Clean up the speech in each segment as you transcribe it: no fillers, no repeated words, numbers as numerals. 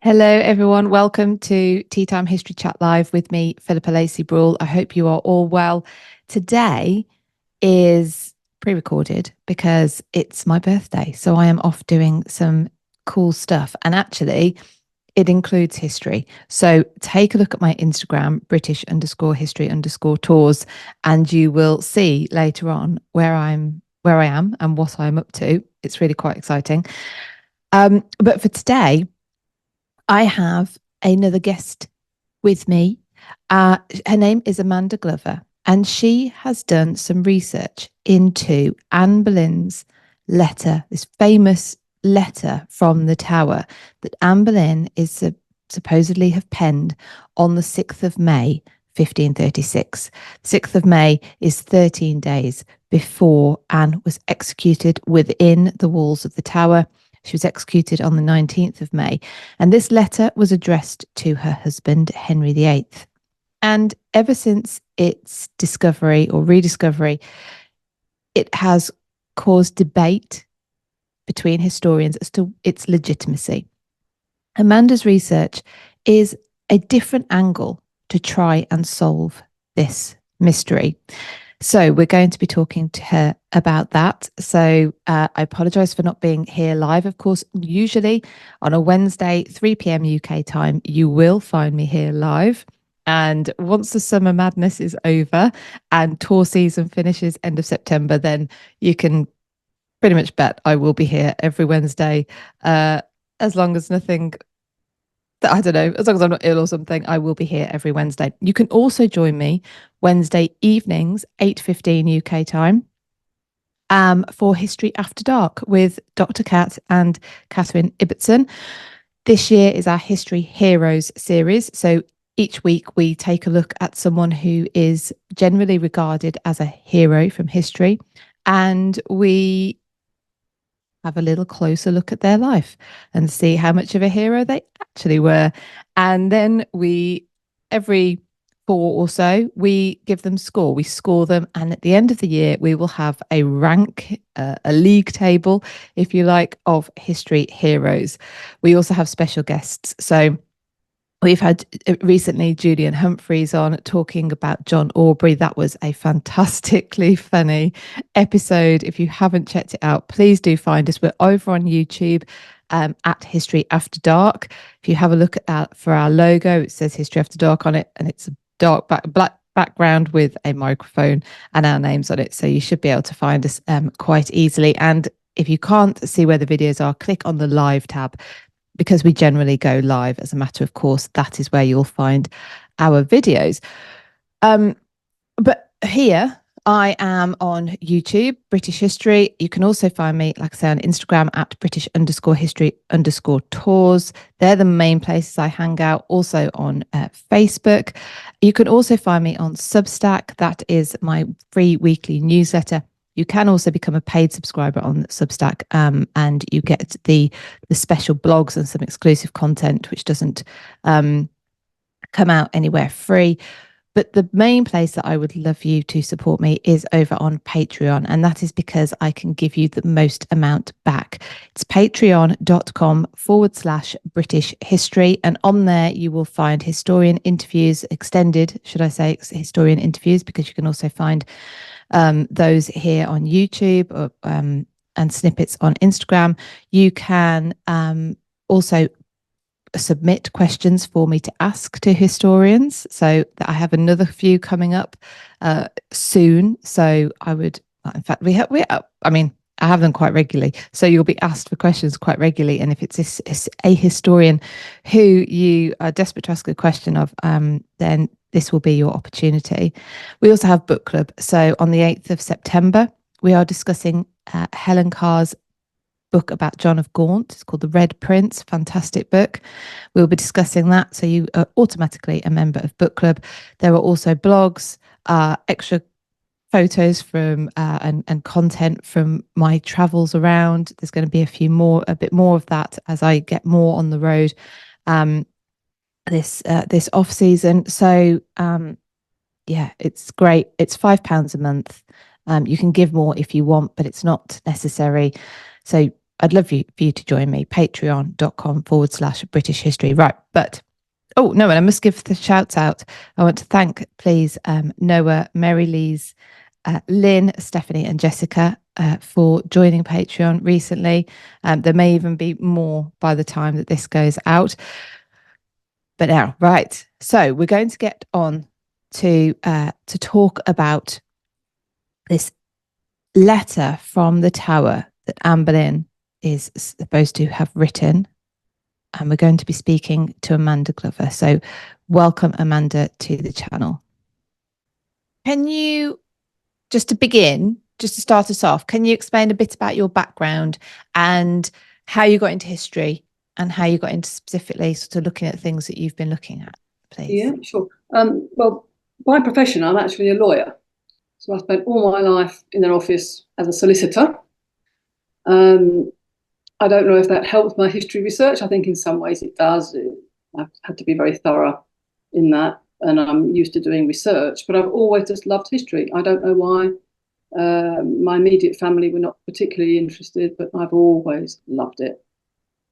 Hello, everyone. Welcome to Tea Time History Chat Live with me, Philippa Lacey Brewell. I hope you are all well. Today is pre-recorded because it's my birthday. So I am off doing some cool stuff. And actually, it includes history. So take a look at my Instagram, British_history_tours, and you will see later on where I am and what I'm up to. It's really quite exciting. But for today, I have another guest with me. Her name is Amanda Glover, and she has done some research into Anne Boleyn's letter, this famous letter from the Tower that Anne Boleyn is supposedly have penned on the 6th of May, 1536. 6th of May is 13 days before Anne was executed within the walls of the Tower. She was executed on the 19th of May, and this letter was addressed to her husband, Henry VIII. And ever since its discovery or rediscovery, it has caused debate between historians as to its legitimacy. Amanda's research is a different angle to try and solve this mystery. So we're going to be talking to her about that. So I apologise for not being here live. Of course, usually on a Wednesday, 3 p.m. UK time, you will find me here live. And once the summer madness is over and tour season finishes end of September, then you can pretty much bet I will be here every Wednesday, as long as nothing I don't know, as long as I'm not ill or something, I will be here every Wednesday. You can also join me Wednesday evenings, 8:15 UK time, for History After Dark with Dr. Kat and Catherine Ibbotson. This year is our History Heroes series. So each week we take a look at someone who is generally regarded as a hero from history, and we have a little closer look at their life and see how much of a hero they actually were. And then every four or so, we give them score. We score them. And at the end of the year, we will have a rank, a league table, if you like, of history heroes. We also have special guests. So we've had recently Julian Humphreys on talking about John Aubrey. That was a fantastically funny episode. If you haven't checked it out, please do find us. We're over on YouTube at History After Dark. If you have a look at that for our logo, it says History After Dark on it, and it's a dark black background with a microphone and our names on it. So you should be able to find us quite easily. And if you can't see where the videos are, click on the live tab, because we generally go live as a matter of course. That is where you'll find our videos. But here I am on YouTube, British History. You can also find me, like I say, on Instagram at British_history_tours. They're the main places I hang out. Also on Facebook. You can also find me on Substack. That is my free weekly newsletter. You can also become a paid subscriber on Substack, and you get the special blogs and some exclusive content, which doesn't come out anywhere free. But the main place that I would love you to support me is over on Patreon. And that is because I can give you the most amount back. It's patreon.com/British History. And on there, you will find historian interviews, extended, should I say, historian interviews, because you can also find those here on YouTube, and snippets on Instagram. You can also submit questions for me to ask to historians. So I have another few coming up soon. So I would, in fact, I mean, I have them quite regularly. So you'll be asked for questions quite regularly. And if it's a historian who you are desperate to ask a question of, then this will be your opportunity. We also have book club. So on the 8th of September, we are discussing Helen Carr's book about John of Gaunt. It's called The Red Prince. Fantastic book. We'll be discussing that. So you are automatically a member of book club. There are also blogs, extra photos from and content from my travels around. There's going to be a bit more of that as I get more on the road this off season. So yeah, it's great. It's £5 a month. You can give more if you want, but it's not necessary. So I'd love for you to join me, patreon.com/British history. Right. But, oh, no, and I must give the shouts out. I want to thank, please, Noah, Mary Lees, Lynn, Stephanie, and Jessica for joining Patreon recently. There may even be more by the time that this goes out. But now, right. So we're going to get on to talk about this letter from the Tower that Anne Boleyn is supposed to have written. And we're going to be speaking to Amanda Glover. So welcome, Amanda, to the channel. Can you, just to begin, just to start us off, can you explain a bit about your background and how you got into history and how you got into specifically sort of looking at things that you've been looking at, please? Yeah, sure. Well, by profession, I'm actually a lawyer. So I spent all my life in an office as a solicitor. I don't know if that helps my history research. I think in some ways it does. I've had to be very thorough in that, and I'm used to doing research, but I've always just loved history. I don't know why. My immediate family were not particularly interested, but I've always loved it.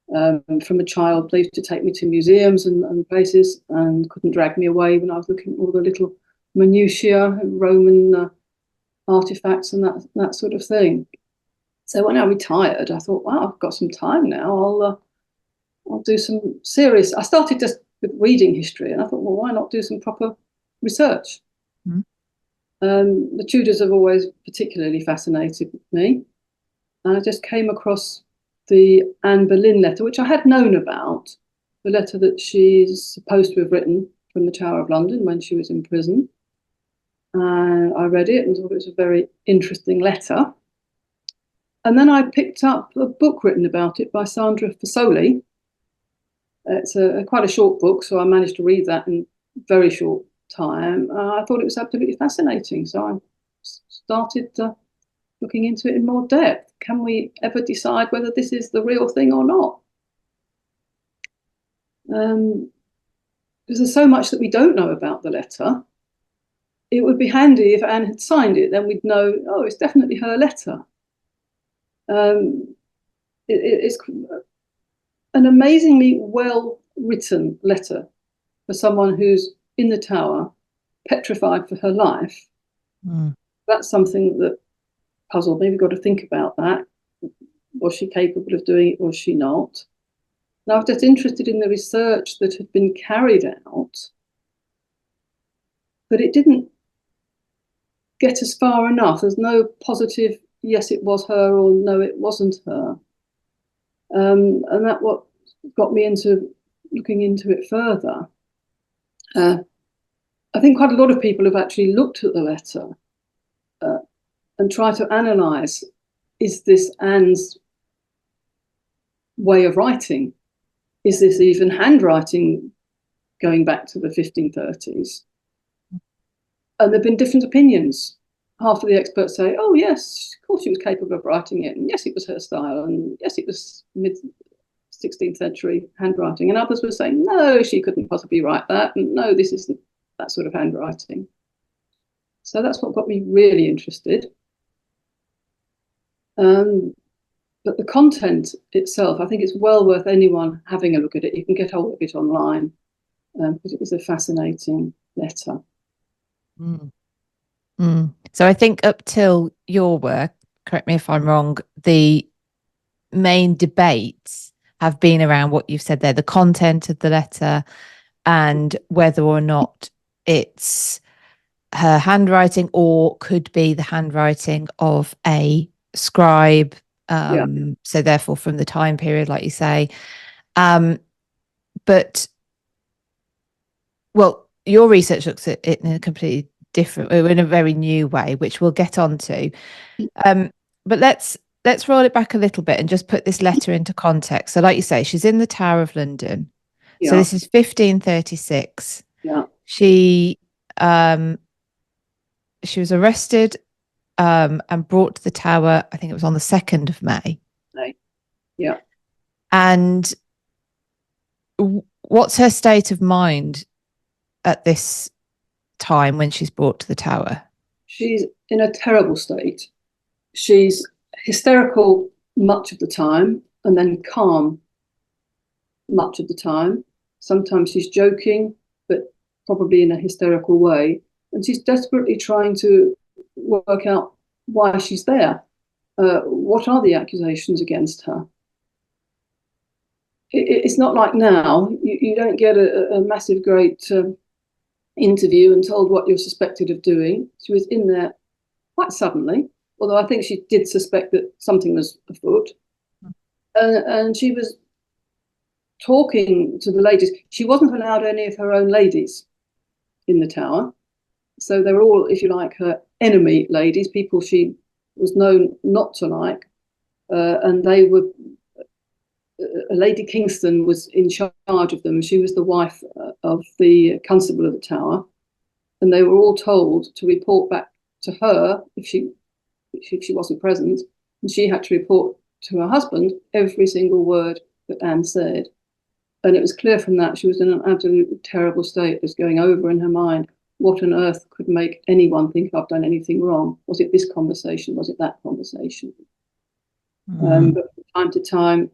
From a child, they used to take me to museums and places and couldn't drag me away when I was looking at all the little minutiae, Roman artifacts and that sort of thing. So when I retired, I thought, wow, I've got some time now. I'll do some serious. I started just with reading history, and I thought, well, why not do some proper research? Mm. The Tudors have always particularly fascinated me, and I just came across the Anne Boleyn letter, which I had known about, the letter that she's supposed to have written from the Tower of London when she was in prison. And I read it and thought it was a very interesting letter. And then I picked up a book written about it by Sandra Fasoli. It's quite a short book, so I managed to read that in a very short time. I thought it was absolutely fascinating, so I started looking into it in more depth. Can we ever decide whether this is the real thing or not? Because there's so much that we don't know about the letter. It would be handy if Anne had signed it, then we'd know, oh, it's definitely her letter. It's an amazingly well-written letter for someone who's in the Tower, petrified for her life. Mm. That's something that puzzled me. We've got to think about that. Was she capable of doing it? Was she not? And I was just interested in the research that had been carried out, but it didn't get as far enough. There's no positive, yes, it was her, or no, it wasn't her. And that what got me into looking into it further. I think quite a lot of people have actually looked at the letter and tried to analyse, is this Anne's way of writing? Is this even handwriting going back to the 1530s? And there have been different opinions. Half of the experts say, oh, yes, of course she was capable of writing it. And yes, it was her style. And yes, it was mid-16th century handwriting. And others were saying, no, she couldn't possibly write that. And no, this isn't that sort of handwriting. So that's what got me really interested. But the content itself, I think it's well worth anyone having a look at it. You can get hold of it online, because it is a fascinating letter. Mm. Mm. So I think up till your work, correct me if I'm wrong, the main debates have been around what you've said there, the content of the letter and whether or not it's her handwriting or could be the handwriting of a scribe. So therefore from the time period, like you say. But, well, your research looks at it in a completely different, in a very new way, which we'll get onto. But let's roll it back a little bit and just put this letter into context. So like you say, she's in the Tower of London. So this is 1536. She was arrested and brought to the Tower, I think it was on the 2nd of May. Yeah. And what's her state of mind at this time when she's brought to the Tower? She's in a terrible state. She's hysterical much of the time, and then calm much of the time. Sometimes she's joking, but probably in a hysterical way. And she's desperately trying to work out why she's there. What are the accusations against her? It's not like now. You don't get a massive, great interview and told what you're suspected of doing. She was in there quite suddenly, although I think she did suspect that something was afoot. And she was talking to the ladies. She wasn't allowed any of her own ladies in the Tower. So they were all, if you like, her enemy ladies, people she was known not to like. And they were, Lady Kingston was in charge of them. She was the wife of the constable of the Tower. And they were all told to report back to her if she wasn't present. And she had to report to her husband every single word that Anne said. And it was clear from that she was in an absolutely terrible state, just going over in her mind, what on earth could make anyone think I've done anything wrong? Was it this conversation? Was it that conversation? But from time to time,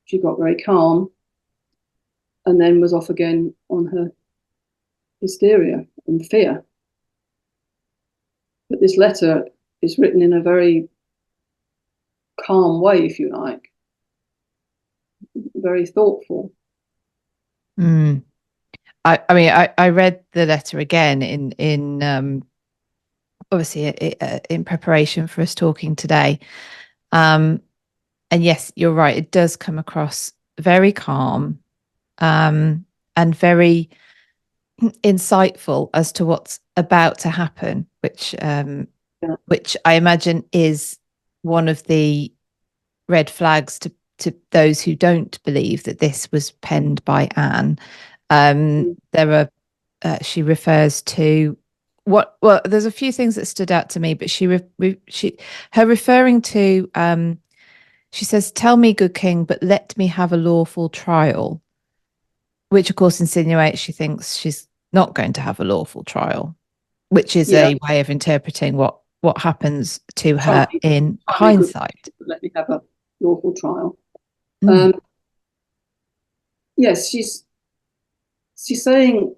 she got very calm and then was off again on her hysteria and fear. But this letter is written in a very calm way, if you like, very thoughtful. I mean, I read the letter again in obviously in preparation for us talking today. And yes, you're right. It does come across very calm, and very insightful as to what's about to happen, which I imagine is one of the red flags to those who don't believe that this was penned by Anne. There are she refers to well, there's a few things that stood out to me, but her referring to she says, "Tell me, good king, but let me have a lawful trial," which of course insinuates she thinks she's not going to have a lawful trial, which is a way of interpreting what happens to her in hindsight. Let me have a lawful trial. Yes, she's saying,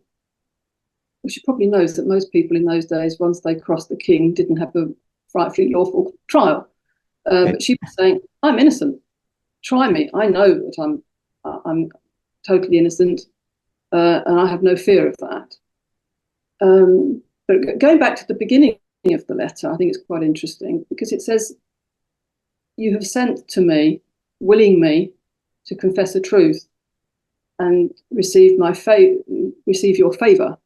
well, she probably knows that most people in those days, once they crossed the king, didn't have a rightfully lawful trial. But she was saying, I'm innocent. Try me. I know that I'm totally innocent, and I have no fear of that. But going back to the beginning of the letter, I think it's quite interesting because it says, "You have sent to me, willing me to confess the truth and receive your favour."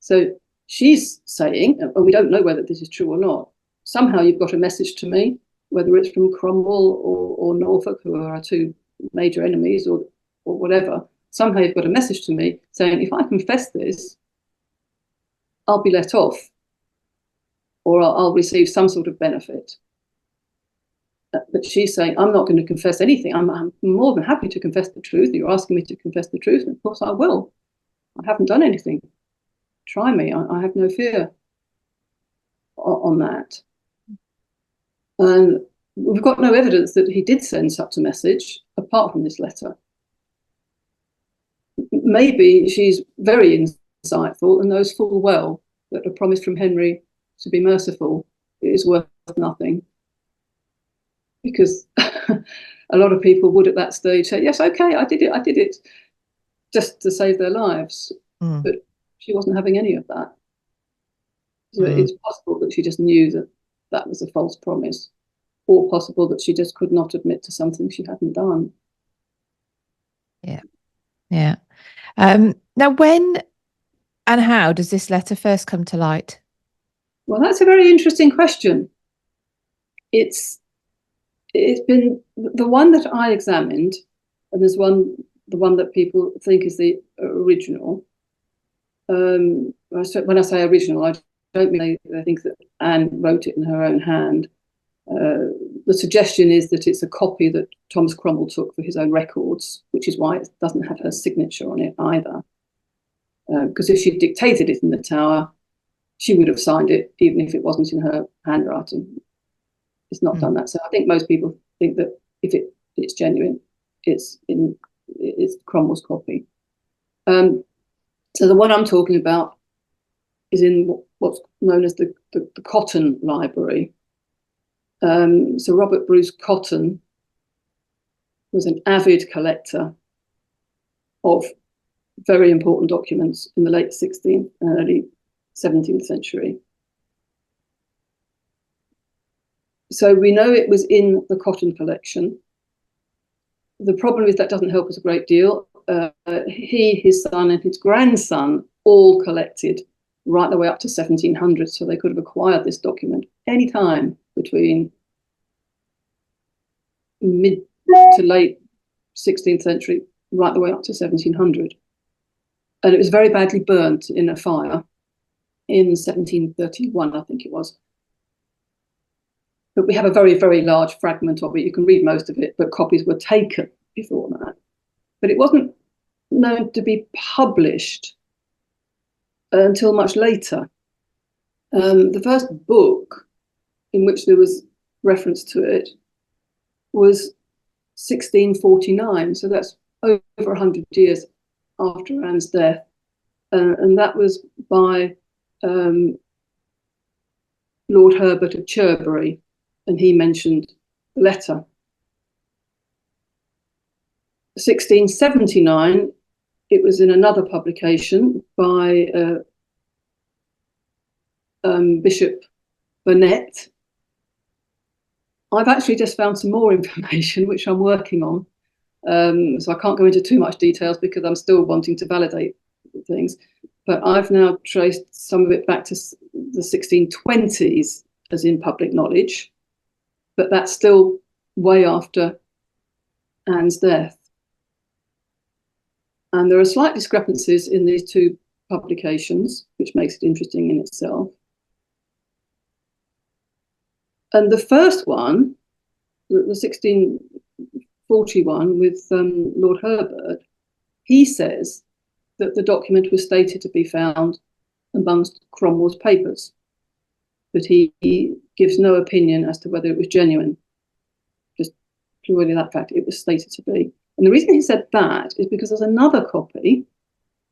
So she's saying, and we don't know whether this is true or not, somehow you've got a message to me, whether it's from Cromwell or Norfolk, who are our two major enemies, or whatever. Somehow you've got a message to me saying, if I confess this, I'll be let off, or I'll receive some sort of benefit. But she's saying, I'm not going to confess anything. I'm more than happy to confess the truth. You're asking me to confess the truth, and of course I will. I haven't done anything. Try me. I have no fear on that. And we've got no evidence that he did send such a message, apart from this letter. Maybe she's very insightful and knows full well that a promise from Henry to be merciful is worth nothing. Because a lot of people would at that stage say, yes, okay, I did it, just to save their lives. But she wasn't having any of that. So it's possible that she just knew that that was a false promise, or possible that she just could not admit to something she hadn't done. Yeah. Now, when and how does this letter first come to light? Well, that's a very interesting question. It's been the one that I examined, and there's the one that people think is the original. When I say original, I don't mean they think that Anne wrote it in her own hand. The suggestion is that it's a copy that Thomas Cromwell took for his own records, which is why it doesn't have her signature on it either. Because if she dictated it in the Tower, she would have signed it, even if it wasn't in her handwriting. It's not done that. So I think most people think that if it's genuine, it's Cromwell's copy. So the one I'm talking about is in what's known as the Cotton Library. So Robert Bruce Cotton was an avid collector of very important documents in the late 16th and early 17th century. So we know it was in the Cotton collection. The problem is that doesn't help us a great deal. He, his son, and his grandson all collected right the way up to 1700, so they could have acquired this document any time between mid to late 16th century, right the way up to 1700. And it was very badly burnt in a fire in 1731, I think it was. But we have a very, very large fragment of it. You can read most of it, but copies were taken before that. But it wasn't known to be published until much later. The first book in which there was reference to it was 1649, so that's over 100 years after Anne's death, and that was by Lord Herbert of Cherbury, and he mentioned the letter. 1679, it was in another publication by Bishop Burnet. I've actually just found some more information, which I'm working on. So I can't go into too much details because I'm still wanting to validate things. But I've now traced some of it back to the 1620s as in public knowledge. But that's still way after Anne's death. And there are slight discrepancies in these two publications, which makes it interesting in itself. And the first one, the 1641 with Lord Herbert, he says that the document was stated to be found amongst Cromwell's papers, but he gives no opinion as to whether it was genuine, just purely that fact it was stated to be. And the reason he said that is because there's another copy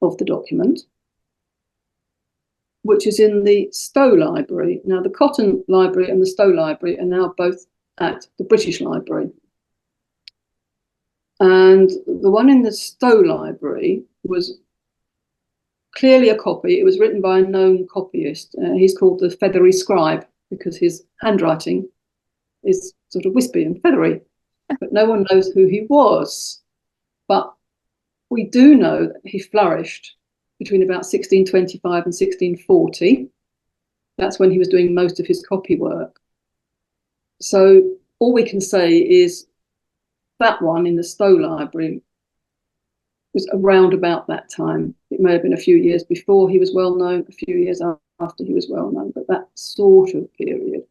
of the document, which is in the Stowe Library. Now, the Cotton Library and the Stowe Library are now both at the British Library. And the one in the Stowe Library was clearly a copy. It was written by a known copyist. He's called the Feathery Scribe because his handwriting is sort of wispy and feathery, but no one knows who he was. But we do know that he flourished between about 1625 and 1640. That's when he was doing most of his copy work. So all we can say is that one in the Stowe Library was around about that time. It may have been a few years before he was well known, a few years after he was well known, but that sort of period.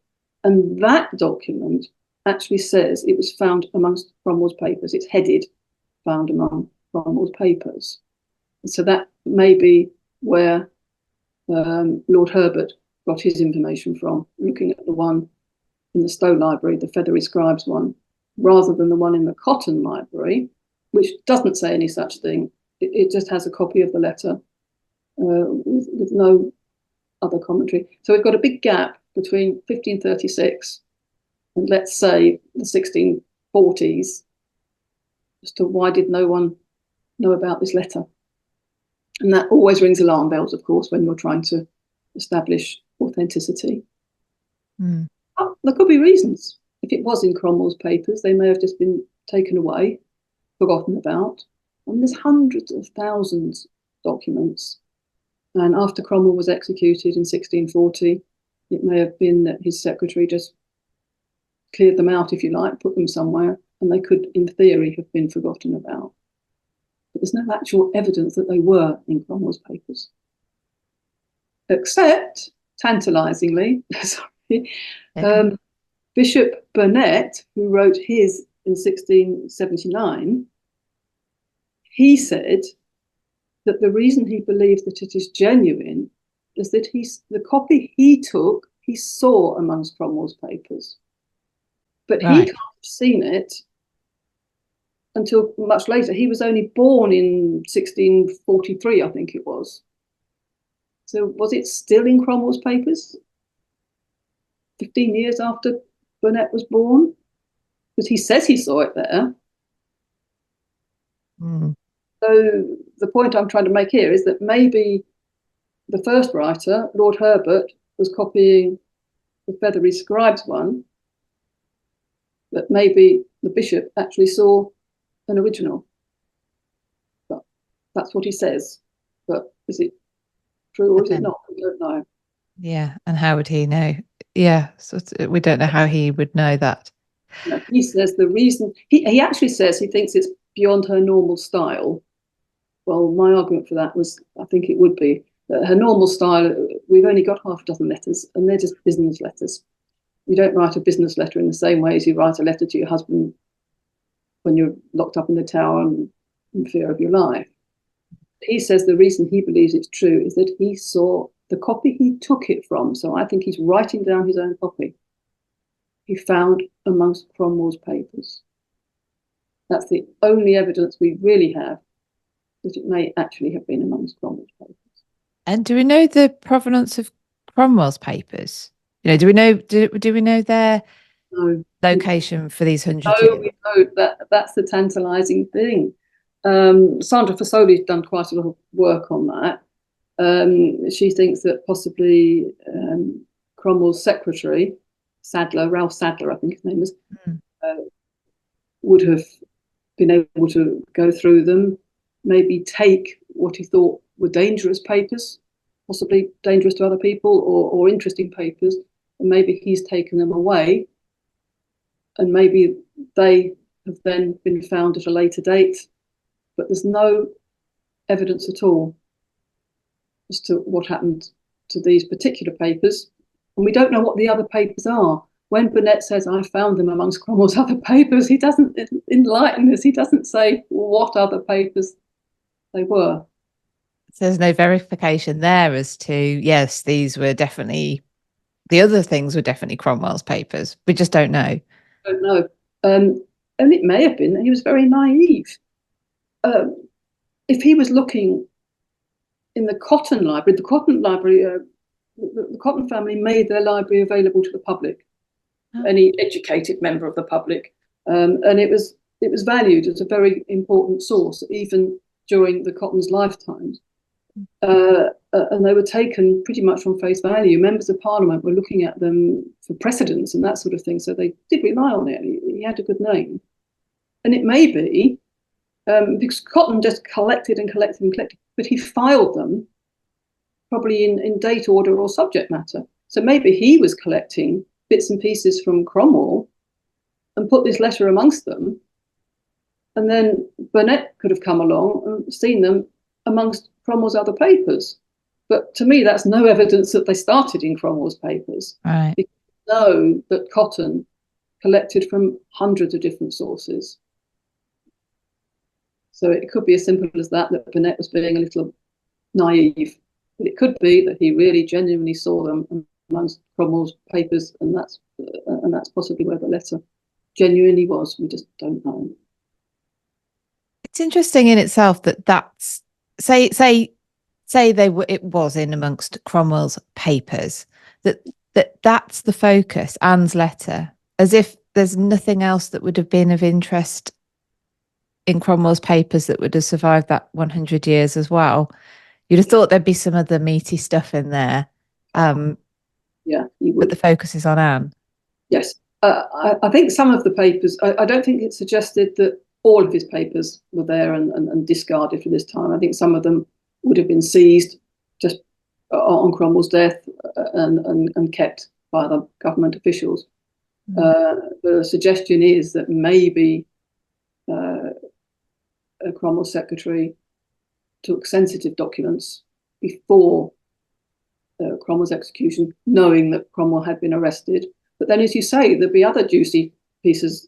And that document actually says it was found amongst Cromwell's papers. It's headed found among Cromwell's papers. So that may be where Lord Herbert got his information from, looking at the one in the Stowe Library, the Feathery Scribes one, rather than the one in the Cotton Library, which doesn't say any such thing. It just has a copy of the letter with no other commentary. So we've got a big gap between 1536 and, let's say, the 1640s as to why did no one know about this letter. And that always rings alarm bells, of course, when you're trying to establish authenticity. Mm. But there could be reasons. If it was in Cromwell's papers, they may have just been taken away, forgotten about. And there's hundreds of thousands of documents. And after Cromwell was executed in 1640, it may have been that his secretary just cleared them out, if you like, put them somewhere, and they could, in theory, have been forgotten about. But there's no actual evidence that they were in Cromwell's papers. Except, tantalisingly, Bishop Burnet, who wrote his in 1679, he said that the reason he believes that it is genuine is that the copy he took, he saw amongst Cromwell's papers. But he Right. can't have seen it until much later. He was only born in 1643, I think it was. So was it still in Cromwell's papers 15 years after Burnet was born? Because he says he saw it there. Mm. So the point I'm trying to make here is that maybe the first writer, Lord Herbert, was copying the Feathery Scribes one, but maybe the bishop actually saw an original. But that's what he says. But is it true or But is it then, not? We don't know. yeah. And how would he know? Yeah. So we don't know how he would know that. No, he says the reason, he actually says he thinks it's beyond her normal style. Well, my argument for that was I think it would be that her normal style, we've only got half a dozen letters and they're just business letters. You don't write a business letter in the same way as you write a letter to your husband when you're locked up in the tower and in fear of your life. He says the reason he believes it's true is that he saw the copy he took it from. So I think he's writing down his own copy. He found amongst Cromwell's papers. That's the only evidence we really have that it may actually have been amongst Cromwell's papers. And do we know the provenance of Cromwell's papers? Do we know their No, location for these 100 years? we know that's the tantalising thing. Sandra Fasoli's done quite a lot of work on that. She thinks that possibly Cromwell's secretary, Ralph Sadler, I think his name is, would have been able to go through them, maybe take what he thought were dangerous papers, possibly dangerous to other people, or interesting papers, and maybe he's taken them away, and maybe they have then been found at a later date, but there's no evidence at all as to what happened to these particular papers, and we don't know what the other papers are. When Burnet says, I found them amongst Cromwell's other papers, he doesn't enlighten us. He doesn't say what other papers they were. So there's no verification there as to, yes, these were definitely, the other things were definitely Cromwell's papers. We just don't know. I don't know. And it may have been that he was very naive. If he was looking in the Cotton Library, the Cotton family made their library available to the public, any educated member of the public, and it was valued as a very important source, even during the Cotton's lifetimes. And they were taken pretty much on face value. Members of Parliament were looking at them for precedence and that sort of thing, so they did rely on it. He had a good name. And it may be because Cotton just collected and collected and collected, but he filed them probably in date order or subject matter. So maybe he was collecting bits and pieces from Cromwell and put this letter amongst them. And then Burnet could have come along and seen them amongst Cromwell's other papers. But to me, that's no evidence that they started in Cromwell's papers. Right. Because we know that Cotton collected from hundreds of different sources. So it could be as simple as that Burnet was being a little naive. But it could be that he really genuinely saw them amongst Cromwell's papers, and that's possibly where the letter genuinely was. We just don't know. It's interesting in itself that that's say it was in amongst Cromwell's papers, that's the focus, Anne's letter, as if there's nothing else that would have been of interest in Cromwell's papers that would have survived that 100 years as well. You'd have thought there'd be some other meaty stuff in there. Yeah, but the focus is on Anne. Yes. I think some of the papers, I don't think it suggested that all of his papers were there and discarded for this time. I think some of them would have been seized just on Cromwell's death and kept by the government officials. The suggestion is that maybe a Cromwell secretary took sensitive documents before Cromwell's execution, knowing that Cromwell had been arrested. But then, as you say, there'd be other juicy pieces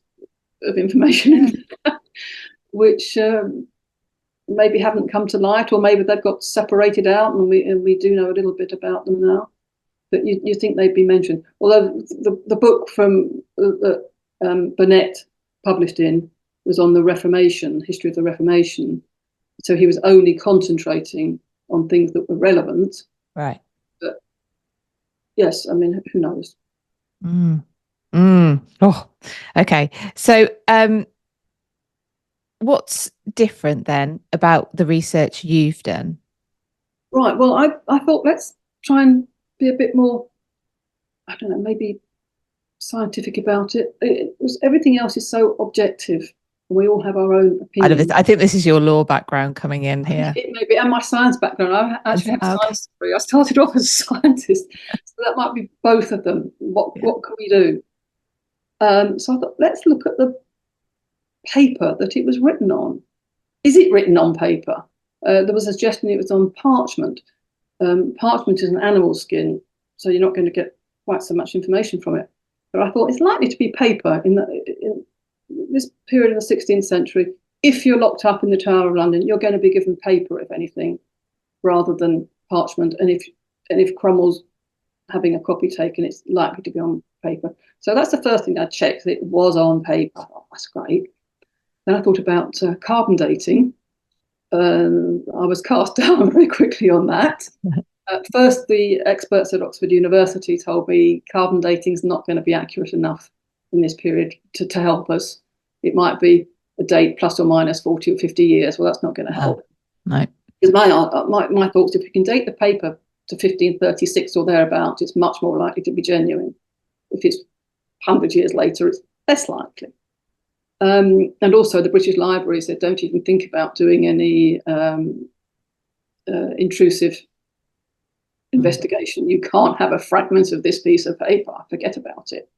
of information which maybe haven't come to light, or maybe they've got separated out, and we do know a little bit about them now. But you think they'd be mentioned. Although the book from Burnet published in was on the Reformation, history of the Reformation. So he was only concentrating on things that were relevant. Right. But yes, I mean, who knows? Mm. Oh, okay. So, what's different then about the research you've done? Right. Well, I thought let's try and be a bit more, I don't know, maybe scientific about it. Everything else is so objective. We all have our own I love this. opinion. I think this is your law background coming in here. It may be, and my science background. I actually have a Okay. science degree. I started off as a scientist, so that might be both of them. Yeah. What can we do? So I thought, let's look at the paper that it was written on. Is it written on paper? There was a suggestion it was on parchment. Parchment is an animal skin, so you're not going to get quite so much information from it. But I thought it's likely to be paper in this period of the 16th century. If you're locked up in the Tower of London, you're going to be given paper, if anything, rather than parchment. And if Cromwell's having a copy taken, it's likely to be on paper. So that's the first thing I checked, that it was on paper. Oh, that's great. Then I thought about carbon dating. I was cast down very quickly on that. At first, the experts at Oxford University told me carbon dating is not going to be accurate enough in this period to help us. It might be a date plus or minus 40 or 50 years. Well, that's not going to help. No. Because my thoughts, if we can date the paper to 1536 or thereabouts, it's much more likely to be genuine. If it's 100 years later, it's less likely. And also the British Library said, don't even think about doing any intrusive investigation. You can't have a fragment of this piece of paper. Forget about it.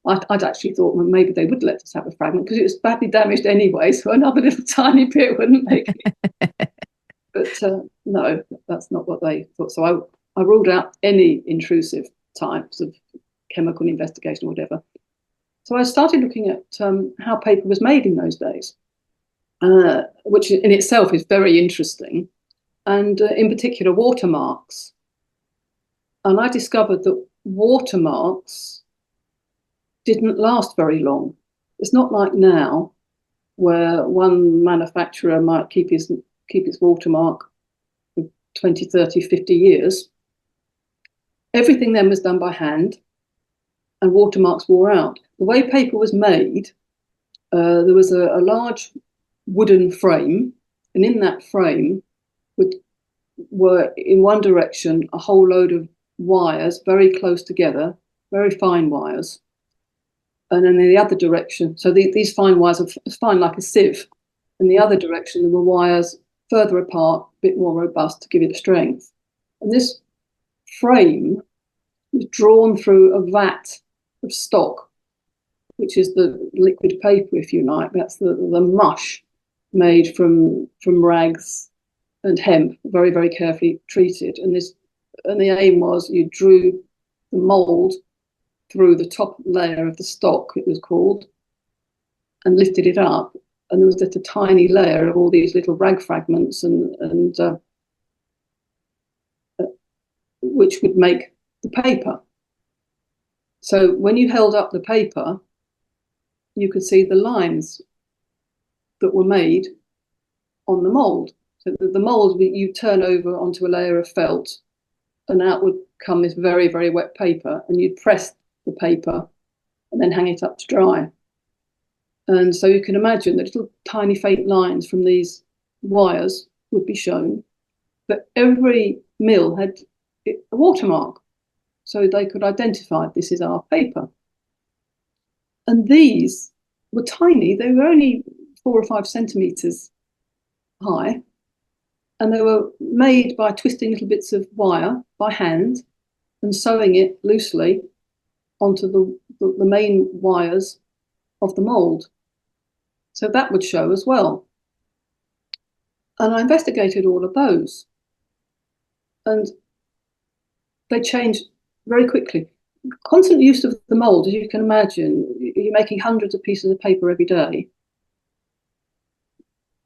I'd actually thought, well, maybe they would let us have a fragment because it was badly damaged anyway, so another little tiny bit wouldn't make it. But no, that's not what they thought. So I ruled out any intrusive types of chemical investigation or whatever. So I started looking at how paper was made in those days, which in itself is very interesting, and in particular watermarks. And I discovered that watermarks didn't last very long. It's not like now, where one manufacturer might keep its watermark for 20, 30, 50 years. Everything then was done by hand, and watermarks wore out. The way paper was made, there was a large wooden frame, and in that frame were in one direction a whole load of wires very close together, very fine wires. And then in the other direction, so these fine wires are fine like a sieve. In the other direction, there were wires further apart, a bit more robust to give it strength. And this frame was drawn through a vat of stock, which is the liquid paper, if you like. That's the mush made from rags and hemp, very, very carefully treated. And the aim was you drew the mould through the top layer of the stock, it was called, and lifted it up. And there was just a tiny layer of all these little rag fragments and which would make the paper. So when you held up the paper, you could see the lines that were made on the mould. So the mould you turn over onto a layer of felt, and out would come this very, very wet paper, and you'd press the paper and then hang it up to dry. And so you can imagine the little tiny faint lines from these wires would be shown, but every mill had a watermark, so they could identify this is our paper. And these were tiny. They were only 4 or 5 centimetres high, and they were made by twisting little bits of wire by hand and sewing it loosely onto the main wires of the mould. So that would show as well. And I investigated all of those, and they changed very quickly. Constant use of the mould, as you can imagine, you're making hundreds of pieces of paper every day.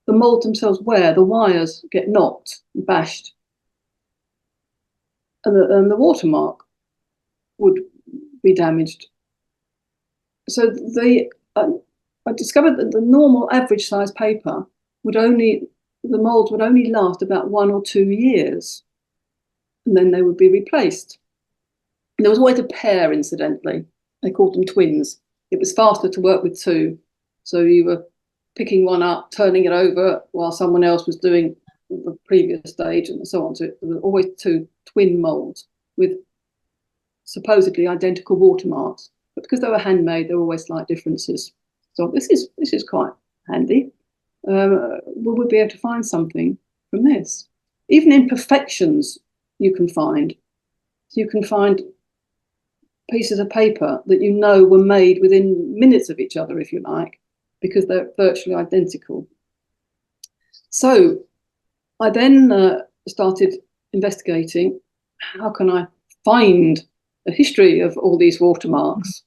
The mould themselves wear, the wires get knocked and bashed, and the watermark would be damaged. So I discovered that the normal average size paper the molds would only last about 1 or 2 years, and then they would be replaced. And there was always a pair, incidentally. They called them twins. It was faster to work with two. So you were picking one up, turning it over while someone else was doing the previous stage and so on. So there were always two twin molds with supposedly identical watermarks. But because they were handmade, there were always slight differences. So this is quite handy. Will we be able to find something from this? Even imperfections you can find. You can find pieces of paper that you know were made within minutes of each other, if you like, because they're virtually identical. So I then started investigating how can I find a history of all these watermarks.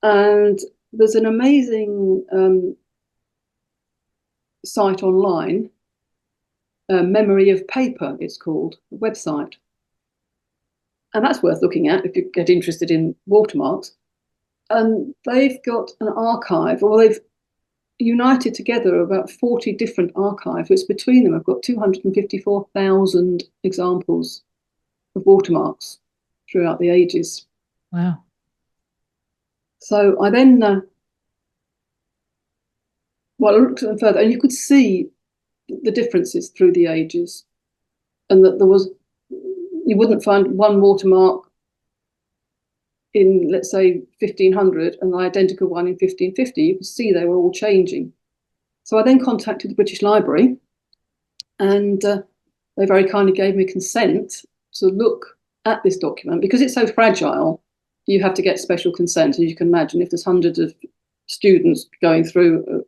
And there's an amazing site online, Memory of Paper, it's called, a website. And that's worth looking at if you get interested in watermarks. And they've got an archive, or they've united together about 40 different archives, which between them have got 254,000 examples of watermarks throughout the ages. Wow. So I then, I looked at them further, and you could see the differences through the ages, and that you wouldn't find one watermark in, let's say, 1500 and the identical one in 1550. You could see they were all changing. So I then contacted the British Library, and they very kindly gave me consent to look at this document. Because it's so fragile, you have to get special consent. As you can imagine, if there's hundreds of students going through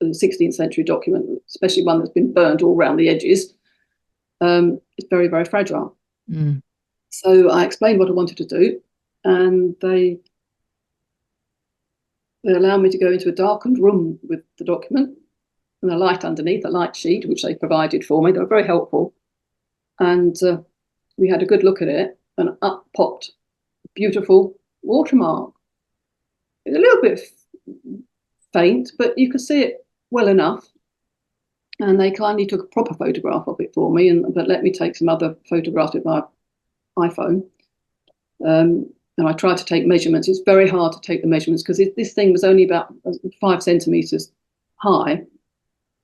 a 16th century document, especially one that's been burned all around the edges, it's very, very fragile. Mm. So I explained what I wanted to do, and they allowed me to go into a darkened room with the document and a light underneath, a light sheet, which they provided for me. They were very helpful. And we had a good look at it, and up popped a beautiful watermark. It's a little bit faint, but you could see it well enough. And they kindly took a proper photograph of it for me, but let me take some other photographs with my iPhone. And I tried to take measurements. It's very hard to take the measurements because this thing was only about 5 centimeters high.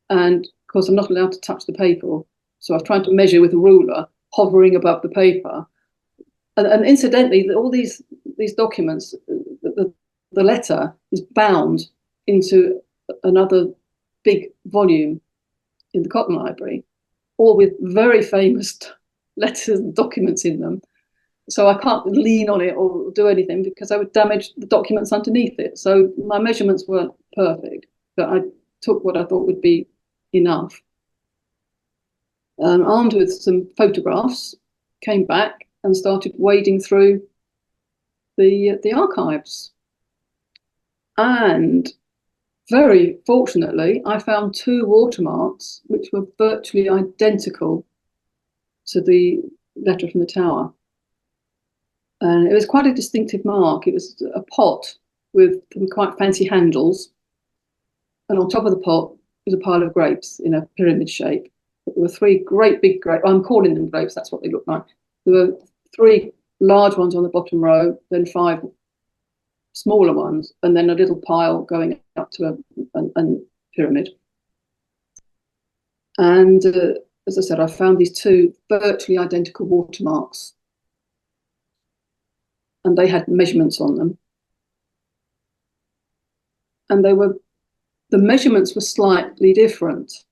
And of course, I'm not allowed to touch the paper. So I've tried to measure with a ruler hovering above the paper. And incidentally, all these documents, the letter is bound into another big volume in the Cotton Library, all with very famous letters and documents in them. So I can't lean on it or do anything because I would damage the documents underneath it. So my measurements weren't perfect, but I took what I thought would be enough. Armed with some photographs, came back and started wading through the archives. And very fortunately, I found 2 watermarks which were virtually identical to the letter from the Tower. And it was quite a distinctive mark. It was a pot with quite fancy handles. And on top of the pot was a pile of grapes in a pyramid shape. There were 3 great big grapes. I'm calling them grapes, that's what they look like. There were 3 large ones on the bottom row, then 5 smaller ones, and then a little pile going up to a pyramid. And as I said, I found these 2 virtually identical watermarks, and they had measurements on them. And the measurements were slightly different.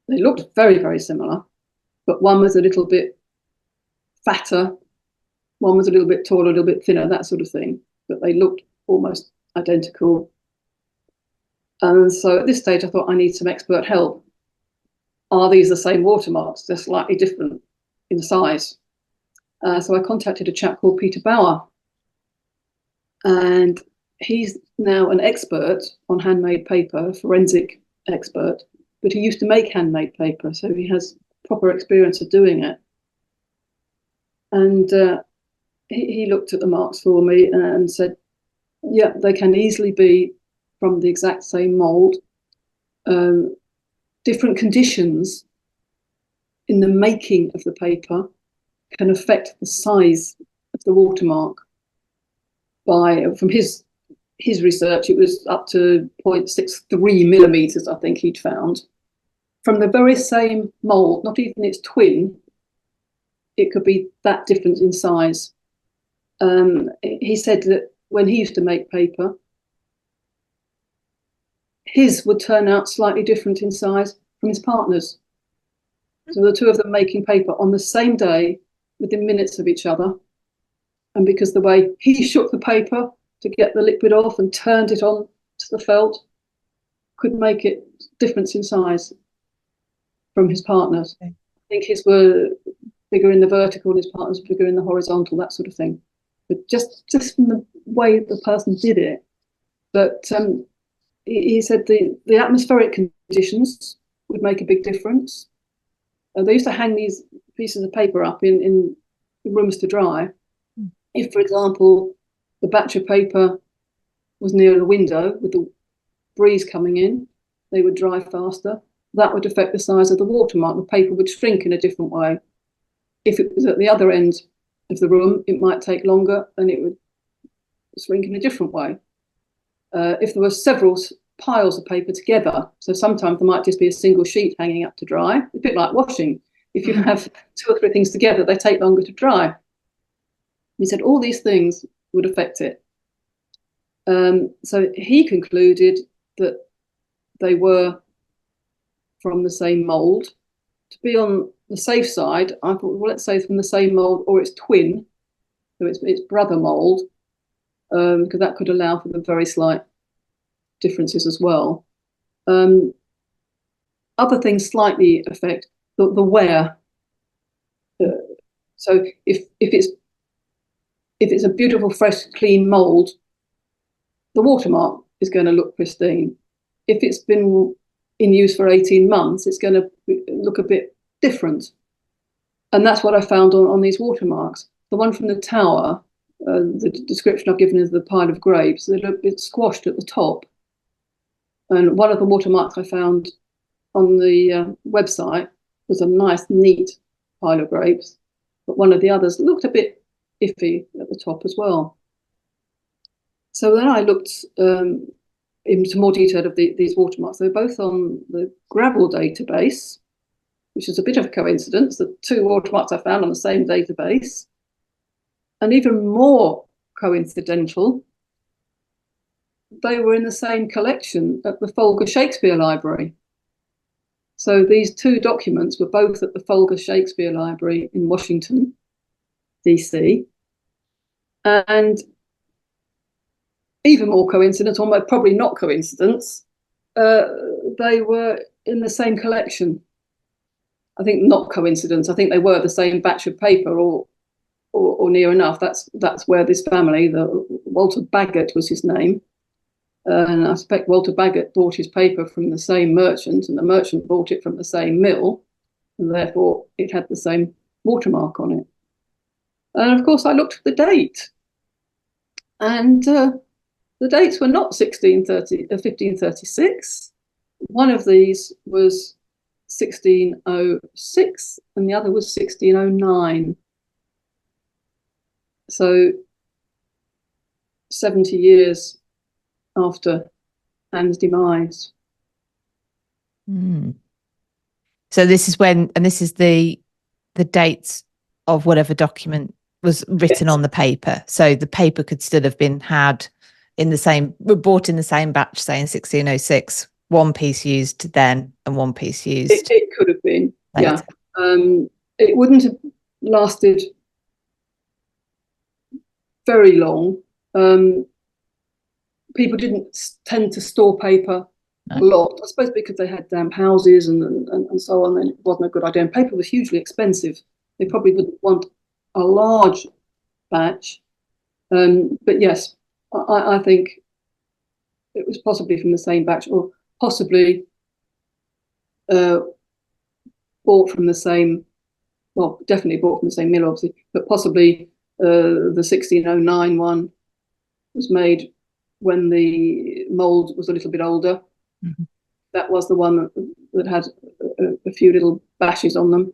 They looked very, very similar, but one was a little bit fatter, one was a little bit taller, a little bit thinner, that sort of thing. But they looked almost identical. And so at this stage, I thought I need some expert help. Are these the same watermarks? They're slightly different in size. So I contacted a chap called Peter Bauer. And he's now an expert on handmade paper, a forensic expert, but he used to make handmade paper, so he has proper experience of doing it. And he looked at the marks for me and said, Yeah, they can easily be from the exact same mould. Different conditions in the making of the paper can affect the size of the watermark. From his research, it was up to 0.63 millimeters, I think he'd found. From the very same mould, not even its twin, it could be that different in size. He said that when he used to make paper, his would turn out slightly different in size from his partner's. So the two of them making paper on the same day within minutes of each other. And because the way he shook the paper to get the liquid off and turned it on to the felt could make it difference in size from his partner's. Okay. I think his were bigger in the vertical and his partner's bigger in the horizontal, that sort of thing. But just from the way the person did it. But he said the atmospheric conditions would make a big difference. They used to hang these pieces of paper up in rooms to dry. If, for example, the batch of paper was near a window with the breeze coming in, they would dry faster. That would affect the size of the watermark. The paper would shrink in a different way. If it was at the other end of the room, it might take longer and it would shrink in a different way. If there were several piles of paper together, so sometimes there might just be a single sheet hanging up to dry, a bit like washing. If you have 2 or 3 things together, they take longer to dry. He said all these things would affect it. So he concluded that they were from the same mould. To be on the safe side, I thought, well, let's say from the same mould or its twin, so its brother mould, because that could allow for the very slight differences as well. Other things slightly affect the wear. So if it's a beautiful, fresh, clean mould, the watermark is going to look pristine. If it's been in use for 18 months, it's going to look a bit different. And that's what I found on these watermarks. The one from the tower, the description I've given is the pile of grapes, they're a bit squashed at the top. And one of the watermarks I found on the website was a nice, neat pile of grapes. But one of the others looked a bit iffy at the top as well. So then I looked into more detail of these watermarks. They're both on the Gravel database, which is a bit of a coincidence. The 2 watermarks I found on the same database. And even more coincidental, they were in the same collection at the Folger Shakespeare Library. So these 2 documents were both at the Folger Shakespeare Library in Washington, DC. And even more coincidence, or probably not coincidence, they were in the same collection. I think not coincidence. I think they were the same batch of paper or near enough. That's where this family, Walter Bagot was his name. And I suspect Walter Bagot bought his paper from the same merchant, and the merchant bought it from the same mill, and therefore it had the same watermark on it. And of course, I looked at the date, and the dates were not 1536. One of these was 1606, and the other was 1609. So 70 years after Anne's demise. So this is when, and this is the dates of whatever document was written on the paper. So the paper could still have been bought in the same batch, say in 1606, one piece used then and one piece used. It could have been, later. Yeah. It wouldn't have lasted very long. People didn't tend to store paper a lot, I suppose because they had damp houses and so on, and it wasn't a good idea. And paper was hugely expensive. They probably wouldn't want a large batch. But yes, I think it was possibly from the same batch, or possibly bought from the same, well, definitely bought from the same mill, obviously, but possibly the 1609 one was made when the mould was a little bit older. Mm-hmm. That was the one that had a few little bashes on them.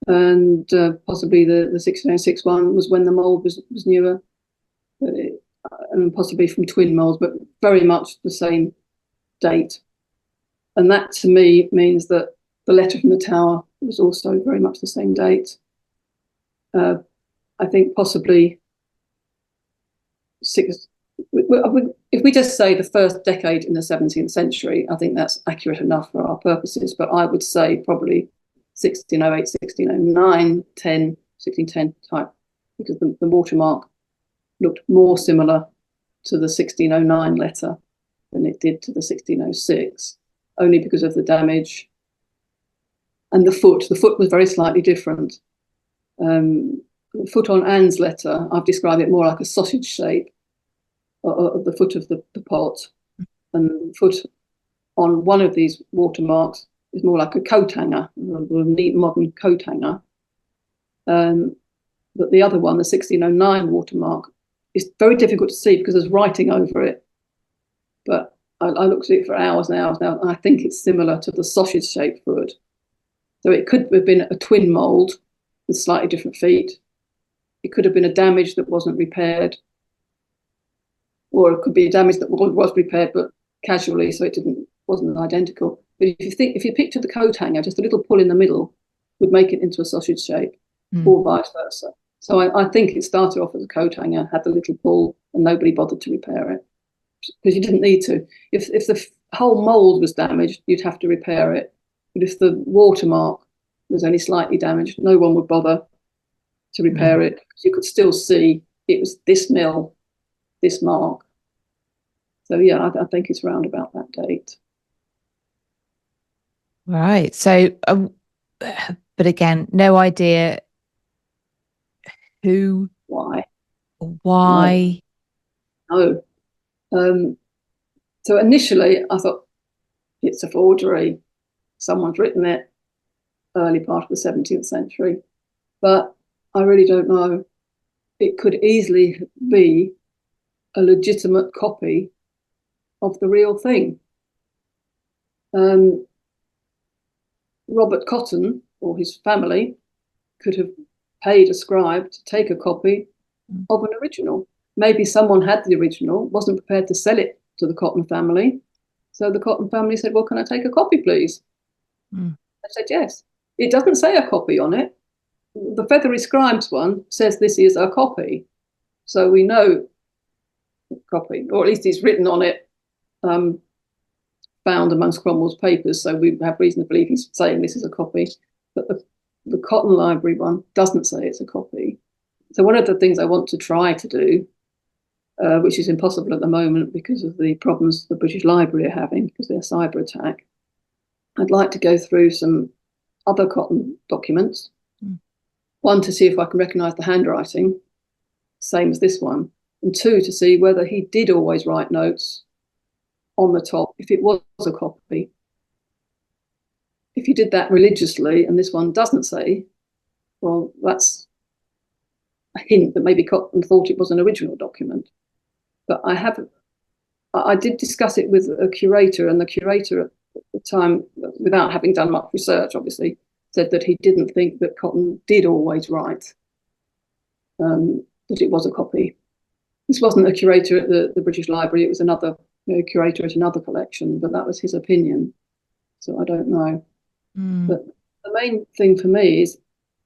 And possibly the 1606 one was when the mould was newer, and possibly from twin moulds, but very much the same date. And that to me means that the letter from the Tower was also very much the same date. I think possibly if we just say the first decade in the 17th century, I think that's accurate enough for our purposes. But I would say probably 1608, 1609, 10, 1610 type, because the watermark looked more similar to the 1609 letter than it did to the 1606, only because of the damage. And the foot was very slightly different. The foot on Anne's letter, I've described it more like a sausage shape of the foot of the pot, and the foot on one of these watermarks is more like a coat hanger, a neat modern coat hanger. But the other one, the 1609 watermark, is very difficult to see because there's writing over it. But I looked at it for hours and hours now, and I think it's similar to the sausage-shaped foot. So it could have been a twin mould with slightly different feet. It could have been a damage that wasn't repaired, or it could be a damage that was repaired but casually, so it wasn't identical. But if you picture the coat hanger, just a little pull in the middle would make it into a sausage shape, or vice versa. So I think it started off as a coat hanger, had the little pull, and nobody bothered to repair it because you didn't need to. If the whole mould was damaged, you'd have to repair it. But if the watermark was only slightly damaged, no one would bother to repair it. You could still see it was this mill, this mark. So yeah, I think it's round about that date. Right. So, but again, no idea who, why. No. So initially, I thought it's a forgery. Someone's written it early part of the 17th century, but I really don't know. It could easily be a legitimate copy of the real thing. Robert Cotton or his family could have paid a scribe to take a copy of an original. Maybe someone had the original, wasn't prepared to sell it to the Cotton family. So the Cotton family said, well, can I take a copy, please? They said, yes. It doesn't say a copy on it. The Feathery Scribes one says this is a copy. So we know copy, or at least it's written on it, found amongst Cromwell's papers. So we have reason to believe he's saying this is a copy. But the Cotton Library one doesn't say it's a copy. So one of the things I want to try to do, which is impossible at the moment because of the problems the British Library are having because of their cyber attack, I'd like to go through some other Cotton documents. One, to see if I can recognise the handwriting, same as this one. And two, to see whether he did always write notes on the top, if it was a copy. If he did that religiously and this one doesn't say, well, that's a hint that maybe Cotton thought it was an original document. But I did discuss it with a curator, and the curator at the time, without having done much research, obviously, said that he didn't think that Cotton did always write, that it was a copy. This wasn't a curator at the British Library, it was another curator at another collection, but that was his opinion. So I don't know. But the main thing for me is,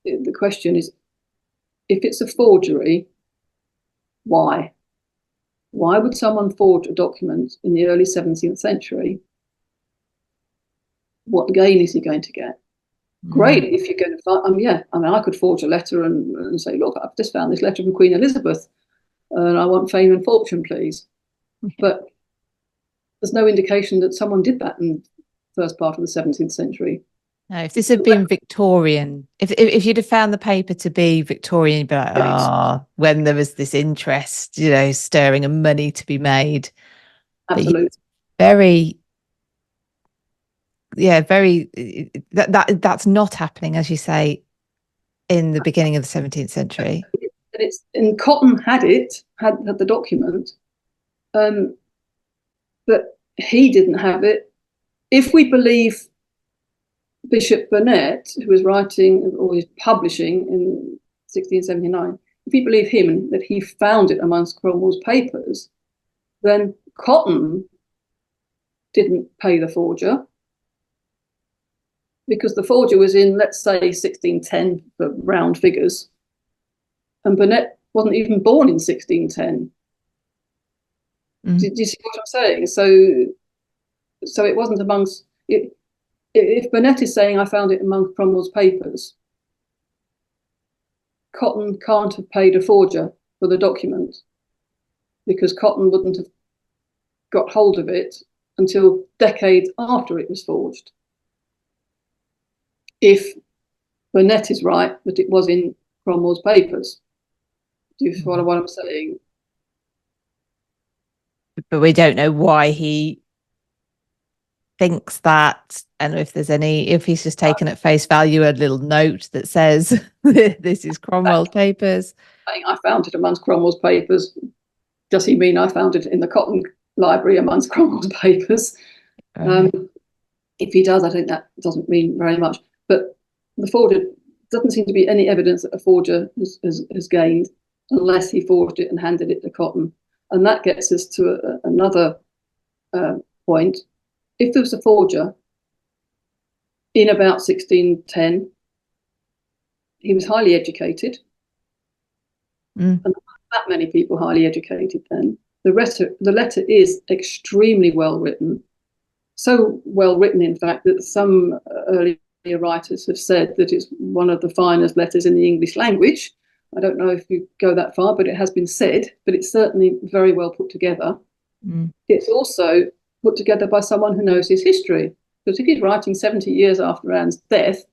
the question is, if it's a forgery, why? Why would someone forge a document in the early 17th century? What gain is he going to get? Great if you're going to find, I could forge a letter and say, look, I've just found this letter from Queen Elizabeth and I want fame and fortune, please. But there's no indication that someone did that in the first part of the 17th century. No, if this had been Victorian, if you'd have found the paper to be Victorian, you'd be like, when there was this interest, stirring and money to be made. Absolutely. Very that's not happening, as you say, in the beginning of the 17th century. And Cotton had the document, Um, but he didn't have it. If we believe Bishop Burnet, who was writing or was publishing in 1679, if we believe him that he found it amongst Cromwell's papers, then Cotton didn't pay the forger, because the forger was in, let's say, 1610 for round figures, and Burnet wasn't even born in 1610. Do you see what I'm saying? So it wasn't amongst it. If Burnet is saying I found it among Cromwell's papers, Cotton can't have paid a forger for the document, because Cotton wouldn't have got hold of it until decades after it was forged. If Burnet is right that it was in Cromwell's papers. Do you follow what I'm saying? But we don't know why he thinks that, and if he's just taken at face value a little note that says this is Cromwell's papers. I found it amongst Cromwell's papers. Does he mean I found it in the Cotton Library amongst Cromwell's papers? Right. If he does, I think that doesn't mean very much. But the forger doesn't seem to be any evidence that a forger has gained, unless he forged it and handed it to Cotton. And that gets us to another point. If there was a forger in about 1610, he was highly educated. And not that many people highly educated then. The letter is extremely well written. So well written, in fact, that some earlier writers have said that it's one of the finest letters in the English language. I don't know if you go that far, but it has been said. But it's certainly very well put together. It's also put together by someone who knows his history. Because if he's writing 70 years after Anne's death,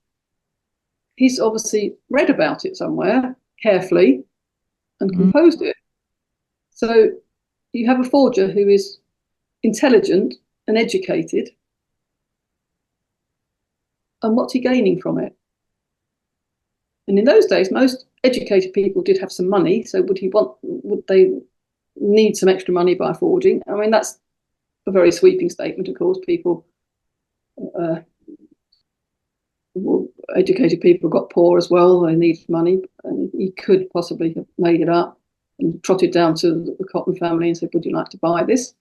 he's obviously read about it somewhere carefully and composed it. So you have a forger who is intelligent and educated. And what's he gaining from it? And in those days, most educated people did have some money. So would they need some extra money by forging? I mean, that's a very sweeping statement, of course. Educated people got poor as well. They needed money, and he could possibly have made it up and trotted down to the Cotton family and said, would you like to buy this?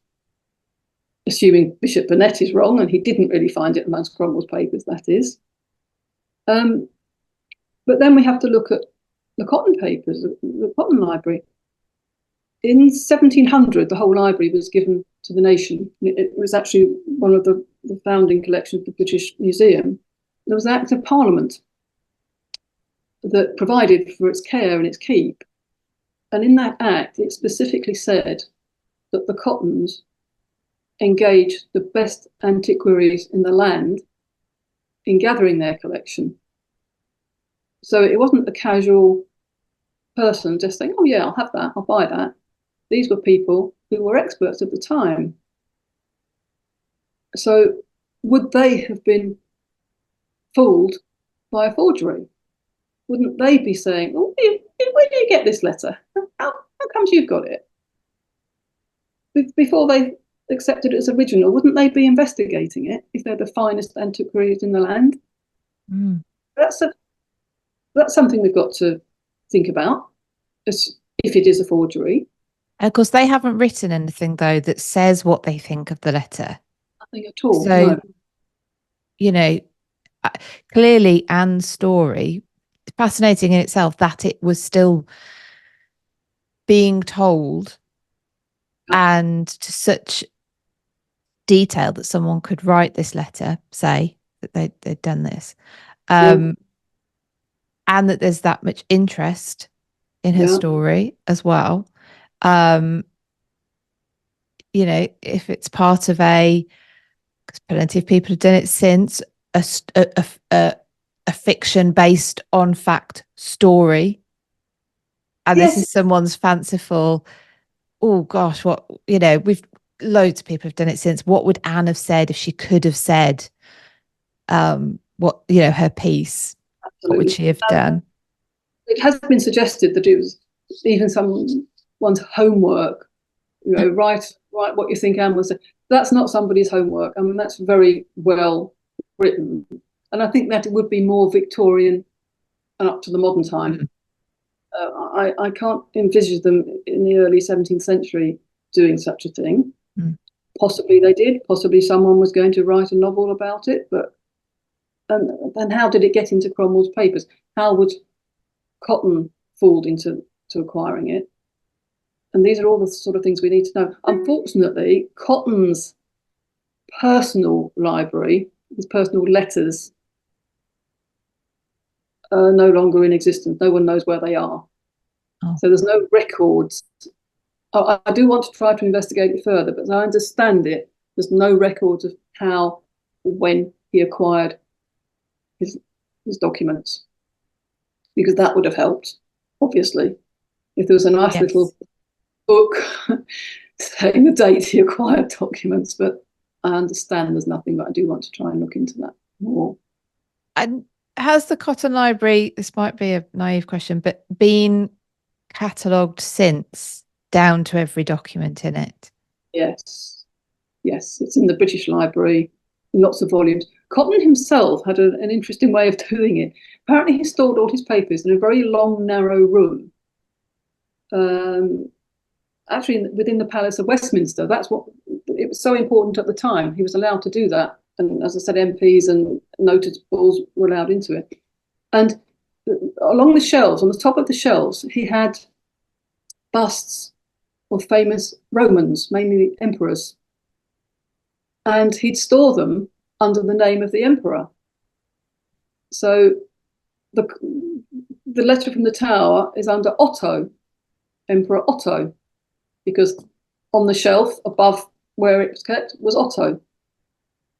Assuming Bishop Burnet is wrong, and he didn't really find it amongst Cromwell's papers, that is. But then we have to look at the Cotton papers, the Cotton Library. In 1700, the whole library was given to the nation. It was actually one of the founding collections of the British Museum. There was an Act of Parliament that provided for its care and its keep. And in that act, it specifically said that the Cottons engaged the best antiquaries in the land in gathering their collection. So it wasn't a casual person just saying, oh yeah, I'll have that, I'll buy that. These were people who were experts at the time. So would they have been fooled by a forgery? Wouldn't they be saying, oh, where do you get this letter? How comes you've got it? Before they accepted it as original, wouldn't they be investigating it if they're the finest antiquaries in the land? That's something we've got to think about, if it is a forgery. Of course, they haven't written anything, though, that says what they think of the letter. Nothing at all. So, no. You know, clearly Anne's story, fascinating in itself, that it was still being told and to such detail that someone could write this letter, say that they'd done this, and that there's that much interest in her story as well. You know, if it's part of because plenty of people have done it since, a fiction based on fact story, and this is someone's fanciful, oh gosh, what, loads of people have done it since. What would Anne have said if she could have said what, her piece? Absolutely. What would she have done? It has been suggested that it was even someone's homework, write what you think Anne was saying. That's not somebody's homework. I mean, that's very well written. And I think that it would be more Victorian and up to the modern time. I can't envisage them in the early 17th century doing such a thing. Possibly they did. Possibly someone was going to write a novel about it. But and how did it get into Cromwell's papers? How would Cotton fall into acquiring it? And these are all the sort of things we need to know. Unfortunately, Cotton's personal library, his personal letters, are no longer in existence. No one knows where they are. So there's no records. I do want to try to investigate it further, but as I understand it, there's no records of how or when he acquired his documents, because that would have helped, obviously, if there was a nice little book saying the date he acquired documents. But I understand there's nothing, but I do want to try and look into that more. And has the Cotton Library, this might be a naive question, but been catalogued since, down to every document in it? Yes, it's in the British Library in lots of volumes. Cotton himself had an interesting way of doing it. Apparently he stored all his papers in a very long, narrow room, actually within the Palace of Westminster. That's what it was so important at the time. He was allowed to do that, and as I said, MPs and notables were allowed into it. And along the shelves, on the top of the shelves, he had busts of famous Romans, mainly emperors, and he'd store them under the name of the emperor. So the letter from the Tower is under Otto, Emperor Otto, because on the shelf above where it was kept was Otto.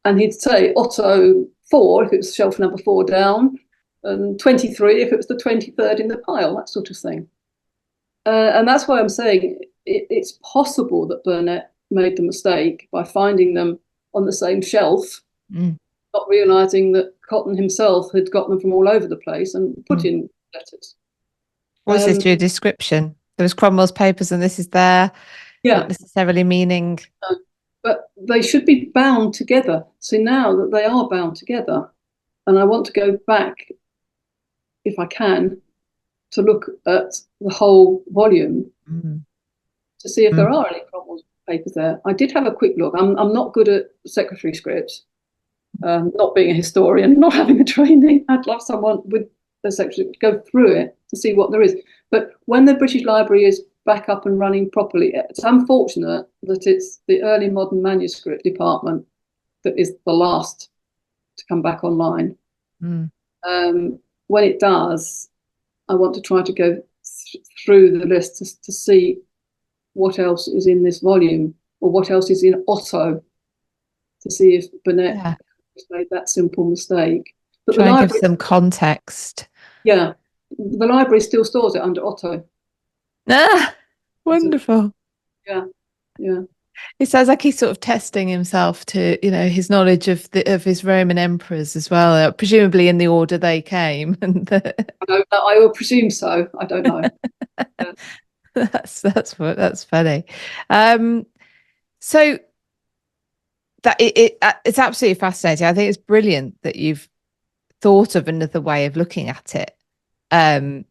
And he'd say Otto 4 if it was shelf number 4 down, and 23 if it was the 23rd in the pile, that sort of thing. And that's why I'm saying it's possible that Burnet made the mistake by finding them on the same shelf, not realising that Cotton himself had got them from all over the place and put in letters. Was this your description? There was Cromwell's papers and this is there, not necessarily meaning... But they should be bound together. So now that they are bound together, and I want to go back, if I can, to look at the whole volume to see if there are any Cromwell's papers there. I did have a quick look. I'm not good at secretary scripts, not being a historian, not having a training. I'd love someone with a secretary to go through it to see what there is. But when the British Library is back up and running properly, it's unfortunate that it's the early modern manuscript department that is the last to come back online. When it does, I want to try to go through the list to see what else is in this volume, or what else is in Otto, to see if Burnet has made that simple mistake. But try and give some context. Yeah, the library still stores it under Otto. Wonderful. Yeah. It sounds like he's sort of testing himself to, his knowledge of his Roman emperors as well, presumably in the order they came. And I will presume so. I don't know. That's funny. So that it's absolutely fascinating. I think it's brilliant that you've thought of another way of looking at it. And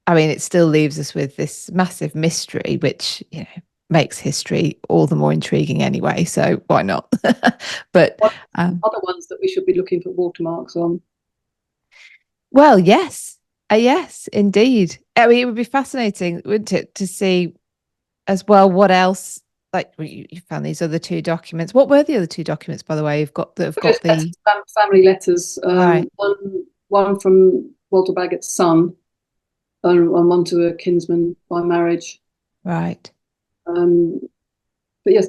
I mean, it still leaves us with this massive mystery, which, makes history all the more intriguing anyway. So why not? But other ones that we should be looking for watermarks on. Well, yes. Yes, indeed. I mean, it would be fascinating, wouldn't it, to see as well what else, like you found these other 2 documents. What were the other 2 documents, by the way, you've got the family letters, right. one from Walter Baggett's son, and one to a kinsman by marriage. Right. But yes,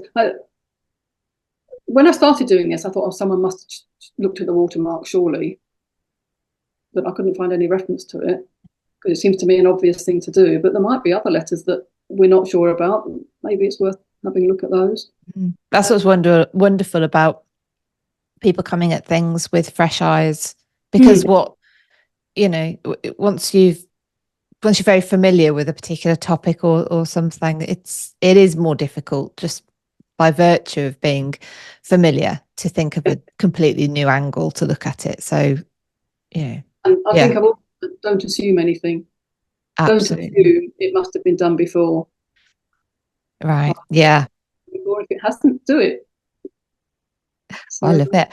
when I started doing this, I thought, someone must have looked at the watermark, surely. But I couldn't find any reference to it, because it seems to me an obvious thing to do. But there might be other letters that we're not sure about. Maybe it's worth having a look at those. That's what's wonderful about people coming at things with fresh eyes, because once you've once you're very familiar with a particular topic or something, it is more difficult just by virtue of being familiar to think of a completely new angle to look at it. So, yeah. And I think Yeah, I've also, don't assume anything. Don't absolutely. assume it must have been done before. Right. Yeah. Or if it hasn't, do it. I So love it.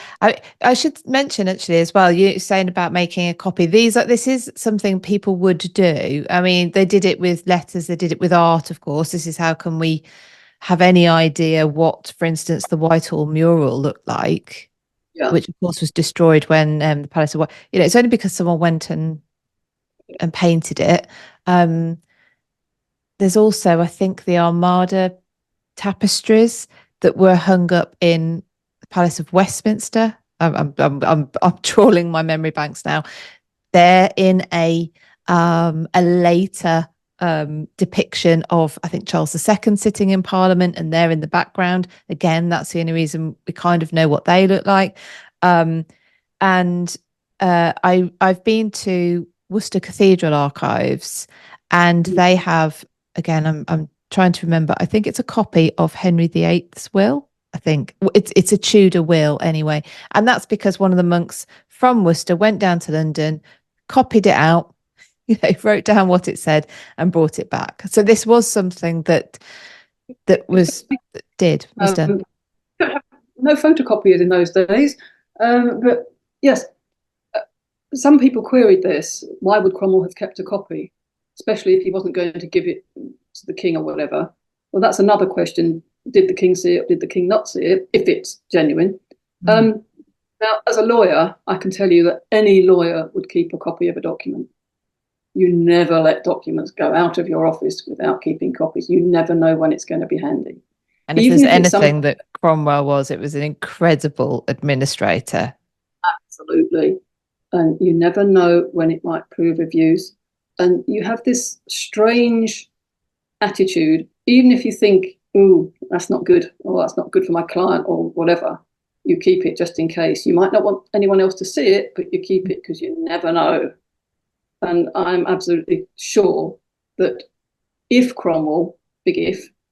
I should mention actually as well, you saying about making a copy. This is something people would do. I mean, they did it with letters, they did it with art, of course. This is how can we have any idea what, for instance, the Whitehall mural looked like, yeah, which of course was destroyed when the Palace of White, it's only because someone went and painted it. Um, there's also, I think, the Armada tapestries that were hung up in the Palace of Westminster. I'm trawling my memory banks now. They're in a later depiction of, I think, Charles II sitting in Parliament, and they're in the background. Again, that's the only reason we kind of know what they look like. Um, and I've been to Worcester Cathedral archives, and they have, again, I'm trying to remember. I think it's a copy of Henry VIII's will. I think it's a Tudor will anyway, and that's because one of the monks from Worcester went down to London, copied it out, wrote down what it said, and brought it back. So this was something that was done. no photocopiers in those days. But yes, some people queried this. Why would Cromwell have kept a copy, especially if he wasn't going to give it to the king or whatever? Well, that's another question. Did the king see it? Did the king not see it? If it's genuine. Mm. Now, as a lawyer, I can tell you that any lawyer would keep a copy of a document. You never let documents go out of your office without keeping copies. You never know when it's going to be handy. And if Even there's if it's something, anything that Cromwell was, it was an incredible administrator. absolutely, and you never know when it might prove of use. And you have this strange attitude, even if you think, "Ooh, that's not good," or "That's not good for my client," or whatever. You keep it just in case. You might not want anyone else to see it, but you keep it because you never know. And I'm absolutely sure that if Cromwell, big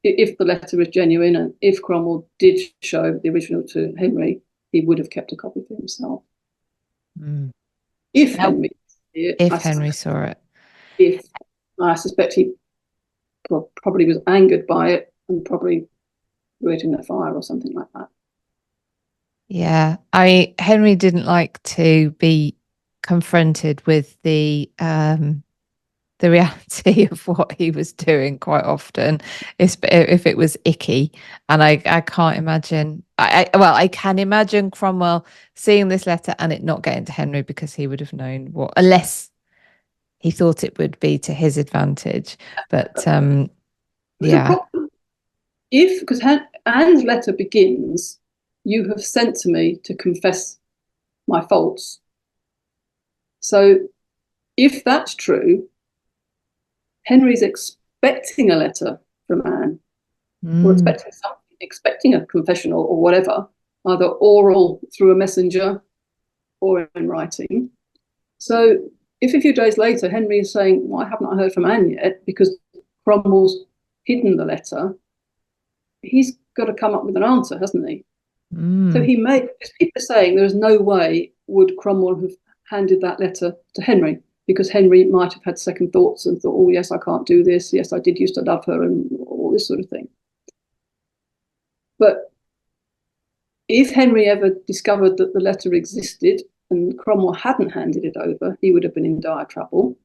if the letter is genuine and if Cromwell did show the original to Henry, he would have kept a copy for himself. Mm. If Now, Henry, if I Henry suspect, saw it. if I suspect he probably was angered by it and probably threw it in the fire or something like that. Yeah, Henry didn't like to be confronted with the reality of what he was doing quite often, if it was icky. And I can't imagine. Well, I can imagine Cromwell seeing this letter and it not getting to Henry because he would have known what, unless he thought it would be to his advantage. But There's a yeah. problem if because Anne's letter begins, "You have sent to me to confess my faults." So if that's true, Henry's expecting a letter from Anne, or Mm, expecting something, expecting a confessional or whatever, either oral through a messenger or in writing. So if a few days later Henry is saying, "Why haven't I heard from Anne yet?" because Cromwell's hidden the letter, he's got to come up with an answer, hasn't he? So mm. he may, because people are saying there is no way would Cromwell have handed that letter to Henry, because Henry might have had second thoughts and thought, "Oh, yes, I can't do this. Yes, I did used to love her," and all this sort of thing. But if Henry ever discovered that the letter existed and Cromwell hadn't handed it over, he would have been in dire trouble.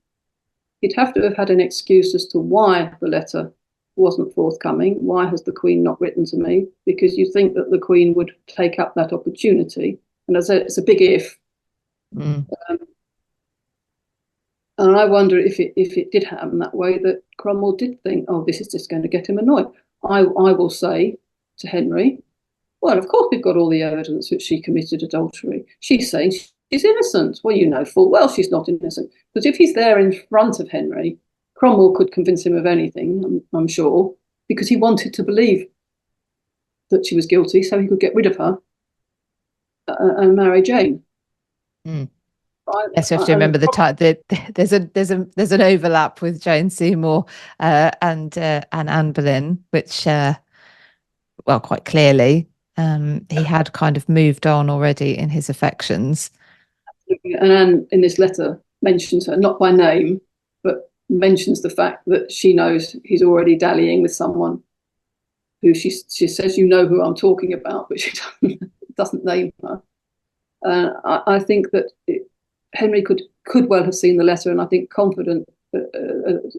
He'd have to have had an excuse as to why the letter wasn't forthcoming. Why has the Queen not written to me? Because you think that the Queen would take up that opportunity. And as I said, it's a big if. Mm. Um, and I wonder if it did happen that way, that Cromwell did think, "Oh, this is just going to get him annoyed. I will say to Henry, well, of course we've got all the evidence that she committed adultery. She's saying she's innocent." Well, you know full well she's not innocent. But if he's there in front of Henry, Cromwell could convince him of anything, I'm sure, because he wanted to believe that she was guilty so he could get rid of her and marry Jane. Mm. Yes, you have to remember the time that there's an overlap with Jane Seymour and Anne Boleyn, which well, quite clearly he had kind of moved on already in his affections. And Anne in this letter mentions her not by name, but mentions the fact that she knows he's already dallying with someone who she says, you know who I'm talking about, but she doesn't name her. I think that Henry could well have seen the letter, and I think confident.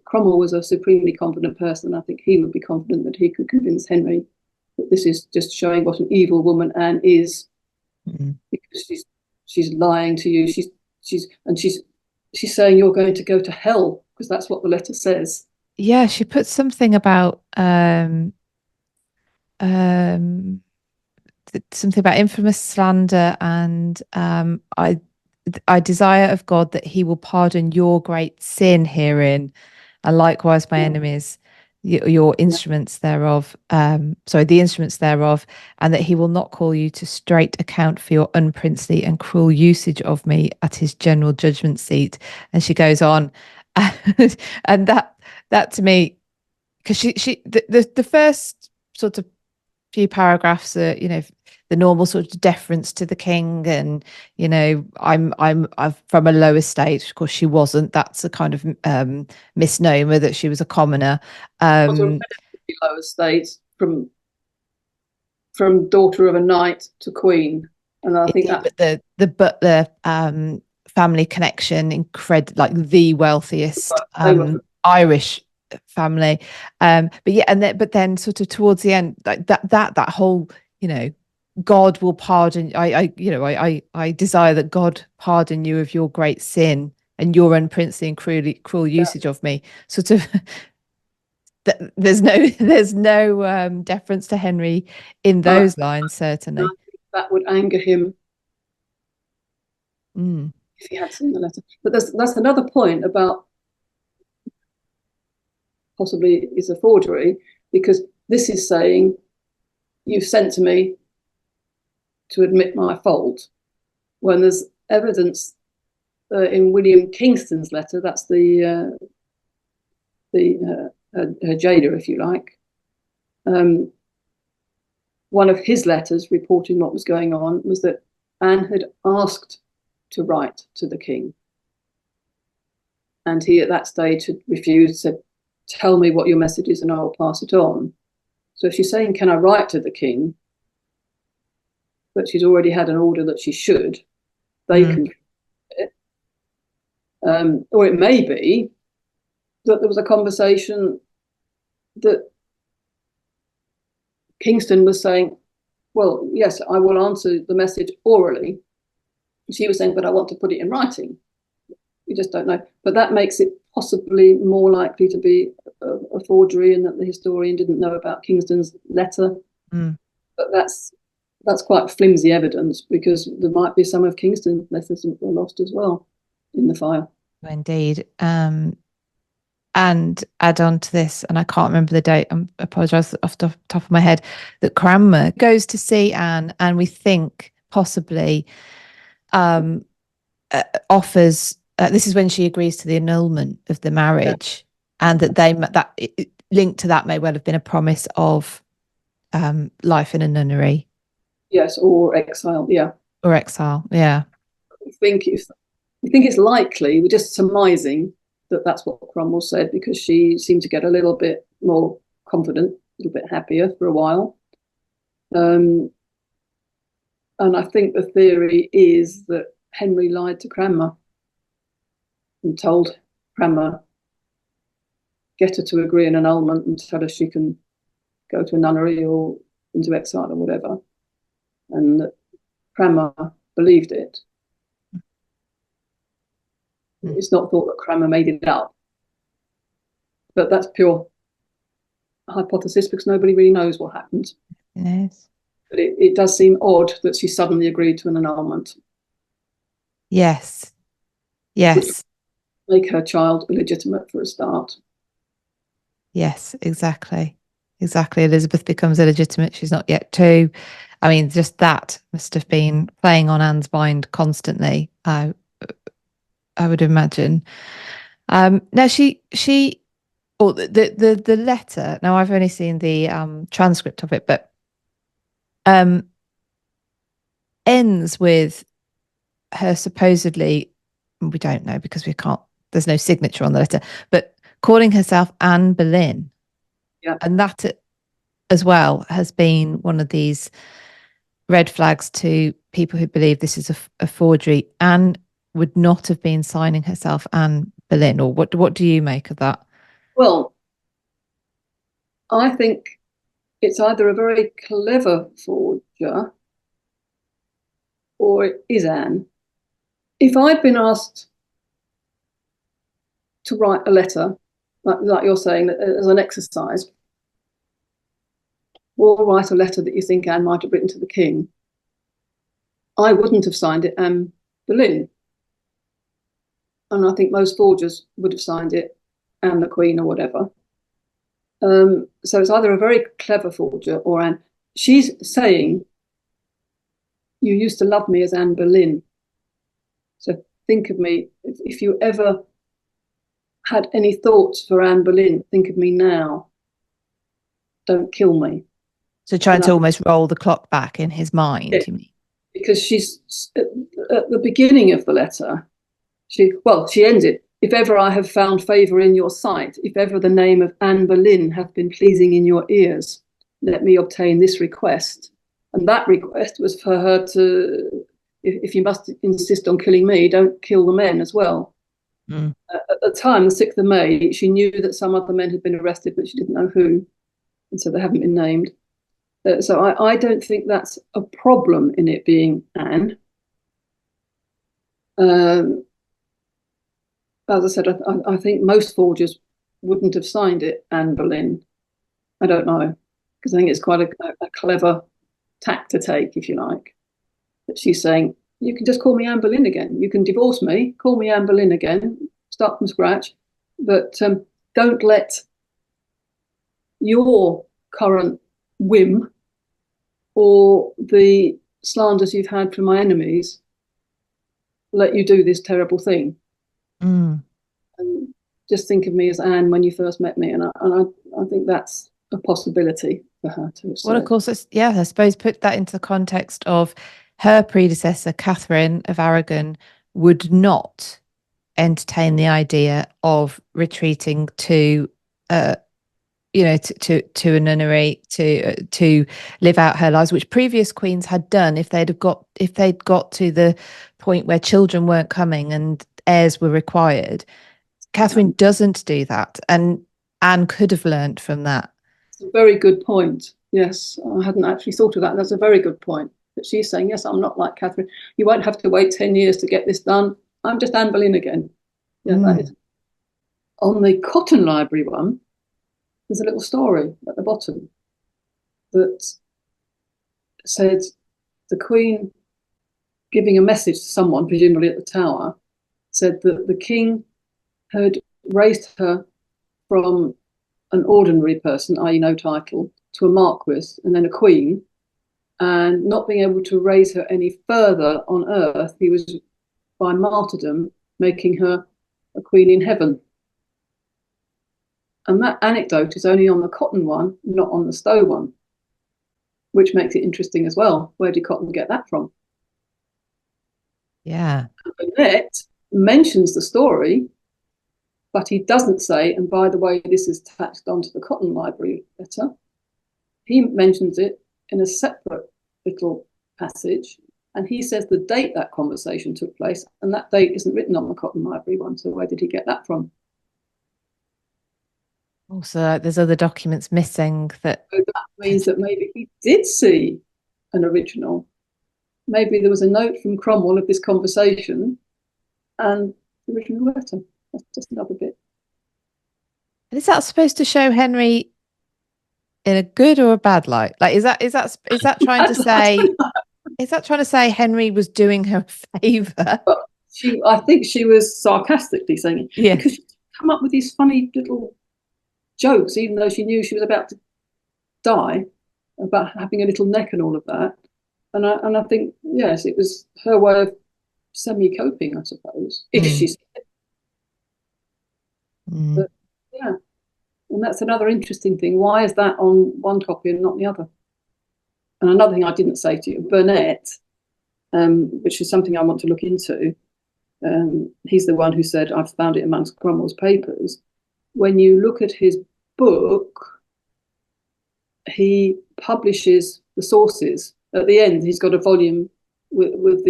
Cromwell was a supremely confident person. I think he would be confident that he could convince Henry that this is just showing what an evil woman Anne is, because she's lying to you. She's saying you're going to go to hell, because that's what the letter says. Yeah, she put something about something about infamous slander, and I desire of God that he will pardon your great sin herein, and likewise my enemies, your instruments thereof, the instruments thereof, and that he will not call you to straight account for your unprincely and cruel usage of me at his general judgment seat. And she goes on, and that to me, because the first sort of few paragraphs are, the normal sort of deference to the king, and I'm from a low estate. Of course she wasn't. That's a kind of misnomer that she was a commoner. Was a relatively low estate, from daughter of a knight to queen, and I think that the Butler family connection, like the wealthiest Irish family, but yeah, but then sort of towards the end, like that whole, God will pardon. I desire that God pardon you of your great sin and your unprincely and cruel usage of me. Sort of, there's no deference to Henry in those lines, certainly. That would anger him if he had seen the letter. But that's another point about possibly is a forgery, because this is saying you've sent to me to admit my fault, when there's evidence in William Kingston's letter, that's her jailer, if you like, one of his letters reporting what was going on was that Anne had asked to write to the king, and he at that stage had refused, said, tell me what your message is and I will pass it on. So she's saying, can I write to the king? But she's already had an order that she should. They can do it. Or it may be that there was a conversation that Kingston was saying, well, yes, I will answer the message orally. She was saying, but I want to put it in writing. We just don't know. But that makes it possibly more likely to be a forgery, and that the historian didn't know about Kingston's letter. But that's quite flimsy evidence, because there might be some of Kingston's letters that were lost as well in the fire. Indeed. And add on to this, and I can't remember the date, I apologise off the top of my head, that Cranmer goes to see Anne, and we think possibly offers, this is when she agrees to the annulment of the marriage, and that linked to that may well have been a promise of life in a nunnery. Yes, or exile, yeah. Or exile, yeah. We think it's likely, we're just surmising that that's what Cromwell said, because she seemed to get a little bit more confident, a little bit happier for a while. And I think the theory is that Henry lied to Cranmer and told Cranmer, get her to agree an annulment and tell her she can go to a nunnery or into exile or whatever. And that Cranmer believed it. It's not thought that Cranmer made it up, but that's pure hypothesis, because nobody really knows what happened. Yes. But it does seem odd that she suddenly agreed to an annulment. Yes. Yes. Make her child illegitimate for a start. Yes, exactly. Exactly. Elizabeth becomes illegitimate. She's not yet 2. I mean, just that must have been playing on Anne's mind constantly. I would imagine. Now or the letter. Now I've only seen the transcript of it, but um, ends with her supposedly, we don't know because we can't. There's no signature on the letter, but calling herself Anne Boleyn, Yeah. and that as well has been one of these red flags to people who believe this is a forgery. Anne would not have been signing herself Anne Boleyn, or what do you make of that? Well, I think it's either a very clever forger or it is Anne. If I'd been asked to write a letter, like you're saying, as an exercise, or write a letter that you think Anne might have written to the king, I wouldn't have signed it Anne Boleyn. And I think most forgers would have signed it Anne the Queen or whatever. So it's either a very clever forger or Anne. She's saying, you used to love me as Anne Boleyn. So think of me, if you ever had any thoughts for Anne Boleyn, think of me now. Don't kill me. So trying And to almost roll the clock back in his mind, you mean? because she's at the beginning of the letter, she ends it. If ever I have found favour in your sight, if ever the name of Anne Boleyn hath been pleasing in your ears, let me obtain this request. And that request was for her to, if you must insist on killing me, don't kill the men as well. Mm. At the time, the 6th of May, she knew that some other men had been arrested, but she didn't know who. And so they haven't been named. So I don't think that's a problem in it being Anne. As I said, I think most forgers wouldn't have signed it Anne Boleyn. I don't know, because I think it's quite a clever tack to take, if you like. That she's saying, you can just call me Anne Boleyn again. You can divorce me, call me Anne Boleyn again, start from scratch, but don't let your current whim or the slanders you've had from my enemies let you do this terrible thing. Mm. And just think of me as Anne when you first met me. And I think that's a possibility for her to have Well, of said. course, I suppose put that into the context of her predecessor, Catherine of Aragon, would not entertain the idea of retreating to to a nunnery to live out her lives, which previous queens had done if they'd got to the point where children weren't coming and heirs were required. Catherine doesn't do that, and Anne could have learnt from that. It's a very good point. Yes, I hadn't actually thought of that. That's a very good point. That she's saying, yes, I'm not like Catherine. You won't have to wait 10 years to get this done. I'm just Anne Boleyn again. Yeah, that is. On the Cotton Library one, there's a little story at the bottom that said the Queen giving a message to someone, presumably at the Tower, said that the King had raised her from an ordinary person, i.e. no title, to a marquis and then a queen, and not being able to raise her any further on earth, he was, by martyrdom, making her a queen in heaven. And that anecdote is only on the Cotton one, not on the Stowe one, which makes it interesting as well. Where did Cotton get that from? Yeah. Burnett mentions the story, but he doesn't say, and by the way, this is tacked onto the Cotton Library letter. He mentions it in a separate little passage, and he says the date that conversation took place, and that date isn't written on the Cotton Library one. So where did he get that from? Also, there's other documents missing that. So that means that maybe he did see an original. Maybe there was a note from Cromwell of this conversation and the original letter. That's just another bit. Is that supposed to show Henry in a good or a bad light? Like, is that trying to say? Is that trying to say Henry was doing her a favour? But I think she was sarcastically saying it, Yeah. because she'd come up with these funny little jokes, even though she knew she was about to die, about having a little neck and all of that. And I think, yes, it was her way of semi-coping, I suppose, if Mm. she's. Mm. But yeah, and that's another interesting thing. Why is that on one copy and not the other? And another thing I didn't say to you, Burnett, which is something I want to look into. He's the one who said, I've found it amongst Cromwell's papers. When you look at his book, he publishes the sources. At the end, he's got a volume with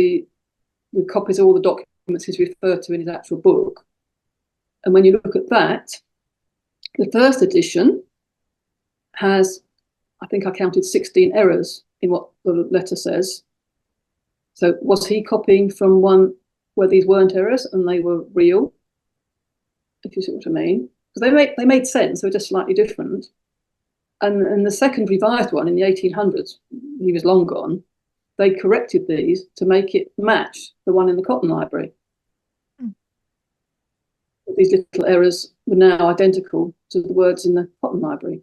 copies of all the documents he's referred to in his actual book. And when you look at that, the first edition has, I think I counted 16 errors in what the letter says. So was he copying from one where these weren't errors and they were real? If you see what I mean. Because they made sense, they were just slightly different. And the second revised one in the 1800s, he was long gone, they corrected these to make it match the one in the Cotton Library. Mm. These little errors were now identical to the words in the Cotton Library,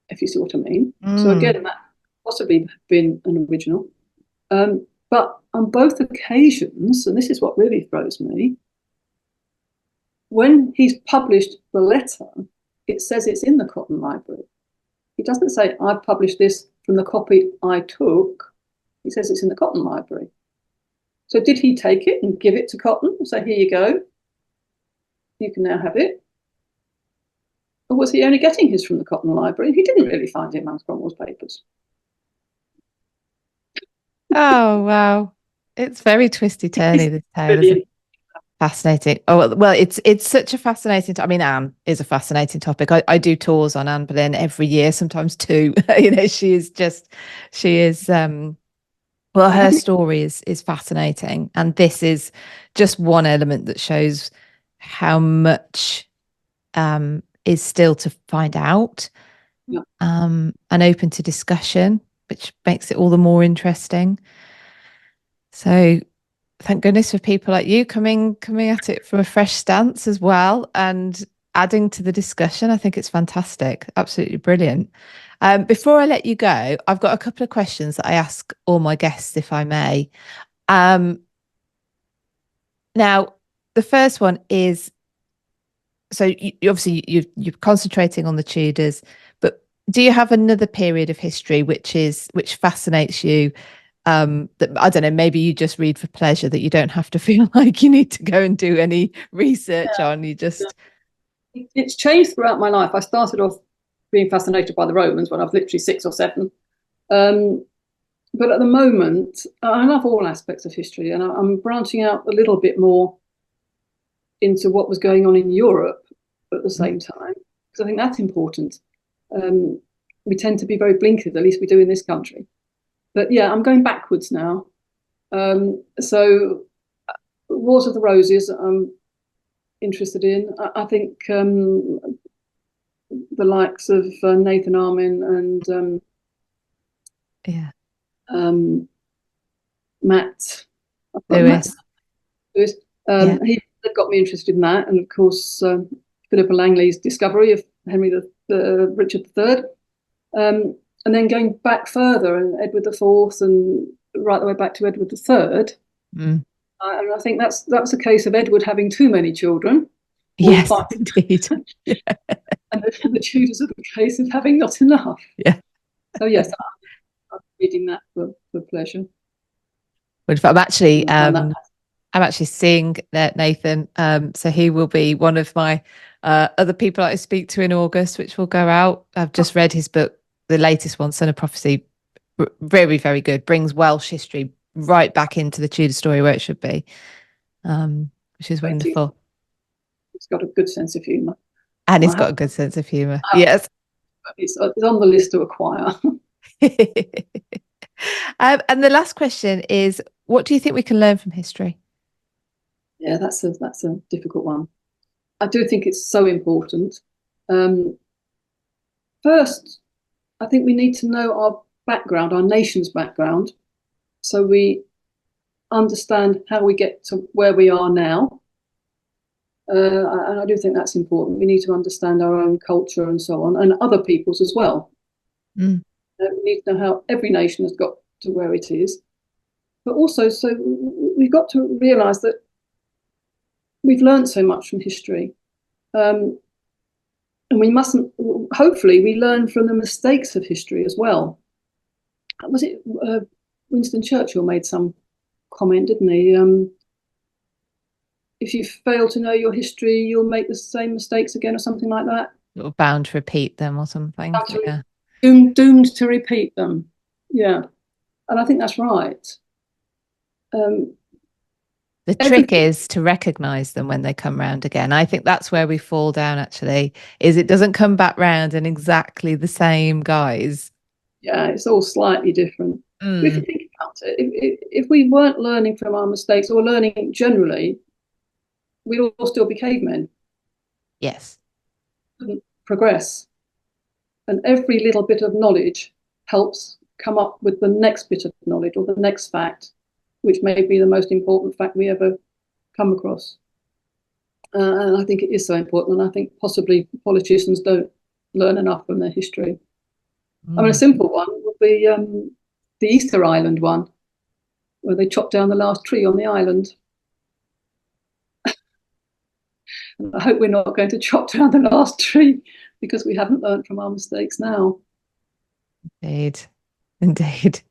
if you see what I mean. Mm. So again, that possibly been an original. But on both occasions, and this is what really throws me, when he's published the letter, it says it's in the Cotton Library. He doesn't say, I've published this from the copy I took. He says it's in the Cotton Library. So did he take it and give it to Cotton and say, here you go, you can now have it? Or was he only getting his from the Cotton Library? He didn't really find it amongst Cromwell's papers. Oh, wow. It's very twisty-turny, this tale, isn't it? Fascinating. Oh, well, it's such a fascinating. I mean, Anne is a fascinating topic. I do tours on Anne Boleyn every year, sometimes two. You know, she is. Well, her story is fascinating, and this is just one element that shows how much is still to find out, and open to discussion, which makes it all the more interesting. So thank goodness for people like you coming at it from a fresh stance as well and adding to the discussion. I think it's fantastic. Absolutely brilliant. Before I let you go, I've got a couple of questions that I ask all my guests, if I may. Now, the first one is, so you're concentrating on the Tudors, but do you have another period of history which fascinates you? That I don't know, maybe you just read for pleasure, that you don't have to feel like you need to go and do any research on. You just it's changed throughout my life. I started off being fascinated by the Romans when I was literally 6 or 7. But at the moment, I love all aspects of history, and I'm branching out a little bit more into what was going on in Europe at the same time, because I think that's important. We tend to be very blinkered, at least we do in this country. But yeah, I'm going backwards now. So Wars of the Roses, I'm interested in. I think the likes of Nathan Armin and Matt Lewis. He got me interested in that, and of course Philippa Langley's discovery of Richard III. And then going back further, and Edward IV, and right the way back to Edward III. And I think that's a case of Edward having too many children. Yes, indeed. Yeah. And the Tudors are the case of having not enough. Yeah. So yes, I'm reading that for pleasure. Well, I'm actually seeing Nathan. So he will be one of my other people I speak to in August, which will go out. I've just read his book, the latest one, Son of Prophecy. Very, very good. Brings Welsh history right back into the Tudor story where it should be, which is wonderful. He's got a good sense of humour. And he's got a good sense of humour. Yes. It's on the list to acquire. And the last question is, what do you think we can learn from history? Yeah, that's a difficult one. I do think it's so important. First, I think we need to know our background, our nation's background, so we understand how we get to where we are now. And I do think that's important. We need to understand our own culture and so on, and other people's as well. We need to know how every nation has got to where it is. but also, so we've got to realise that we've learned so much from history. And we mustn't, hopefully, we learn from the mistakes of history as well. Was it Winston Churchill made some comment, didn't he? If you fail to know your history, you'll make the same mistakes again, or something like that. You're bound to repeat them or something. Yeah. Doomed to repeat them. Yeah. And I think that's right. The trick is to recognize them when they come round again. I think that's where we fall down, actually, is it doesn't come back round in exactly the same guise. Yeah, it's all slightly different. But if you think about it, if we weren't learning from our mistakes or learning generally, we'd all still be cavemen. Yes. Couldn't progress. And every little bit of knowledge helps come up with the next bit of knowledge or the next fact, which may be the most important fact we ever come across. And I think it is so important. And I think possibly politicians don't learn enough from their history. I mean, a simple one would be the Easter Island one, where they chopped down the last tree on the island. And I hope we're not going to chop down the last tree because we haven't learned from our mistakes now. Indeed. Indeed.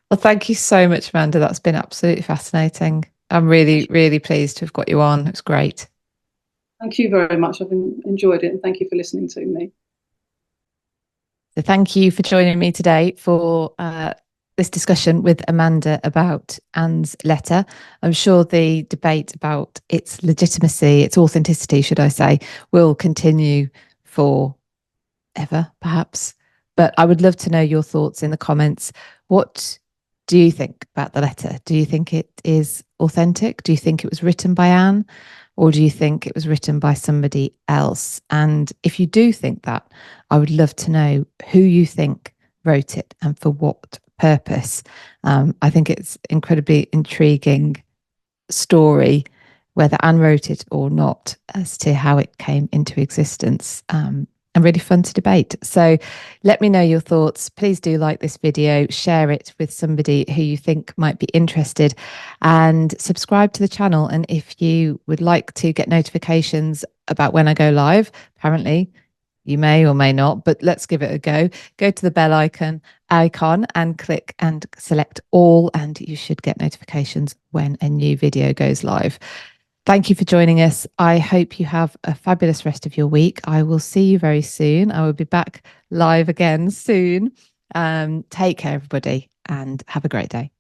Well, thank you so much, Amanda. That's been absolutely fascinating. I'm really, really pleased to have got you on. It's great. Thank you very much. I've enjoyed it, and thank you for listening to me. So thank you for joining me today for this discussion with Amanda about Anne's letter. I'm sure the debate about its legitimacy, its authenticity, should I say, will continue forever, perhaps. But I would love to know your thoughts in the comments. What do you think about the letter? Do you think it is authentic? Do you think it was written by Anne? Or do you think it was written by somebody else? And if you do think that, I would love to know who you think wrote it and for what purpose. I think it's incredibly intriguing story, whether Anne wrote it or not, as to how it came into existence. And really fun to debate. So let me know your thoughts. Please do like this video, share it with somebody who you think might be interested, and subscribe to the channel. And if you would like to get notifications about when I go live, apparently you may or may not, but let's give it a go. Go to the bell icon and click and select all, and you should get notifications when a new video goes live. Thank you for joining us. I hope you have a fabulous rest of your week. I will see you very soon. I will be back live again soon. Take care, everybody, and have a great day.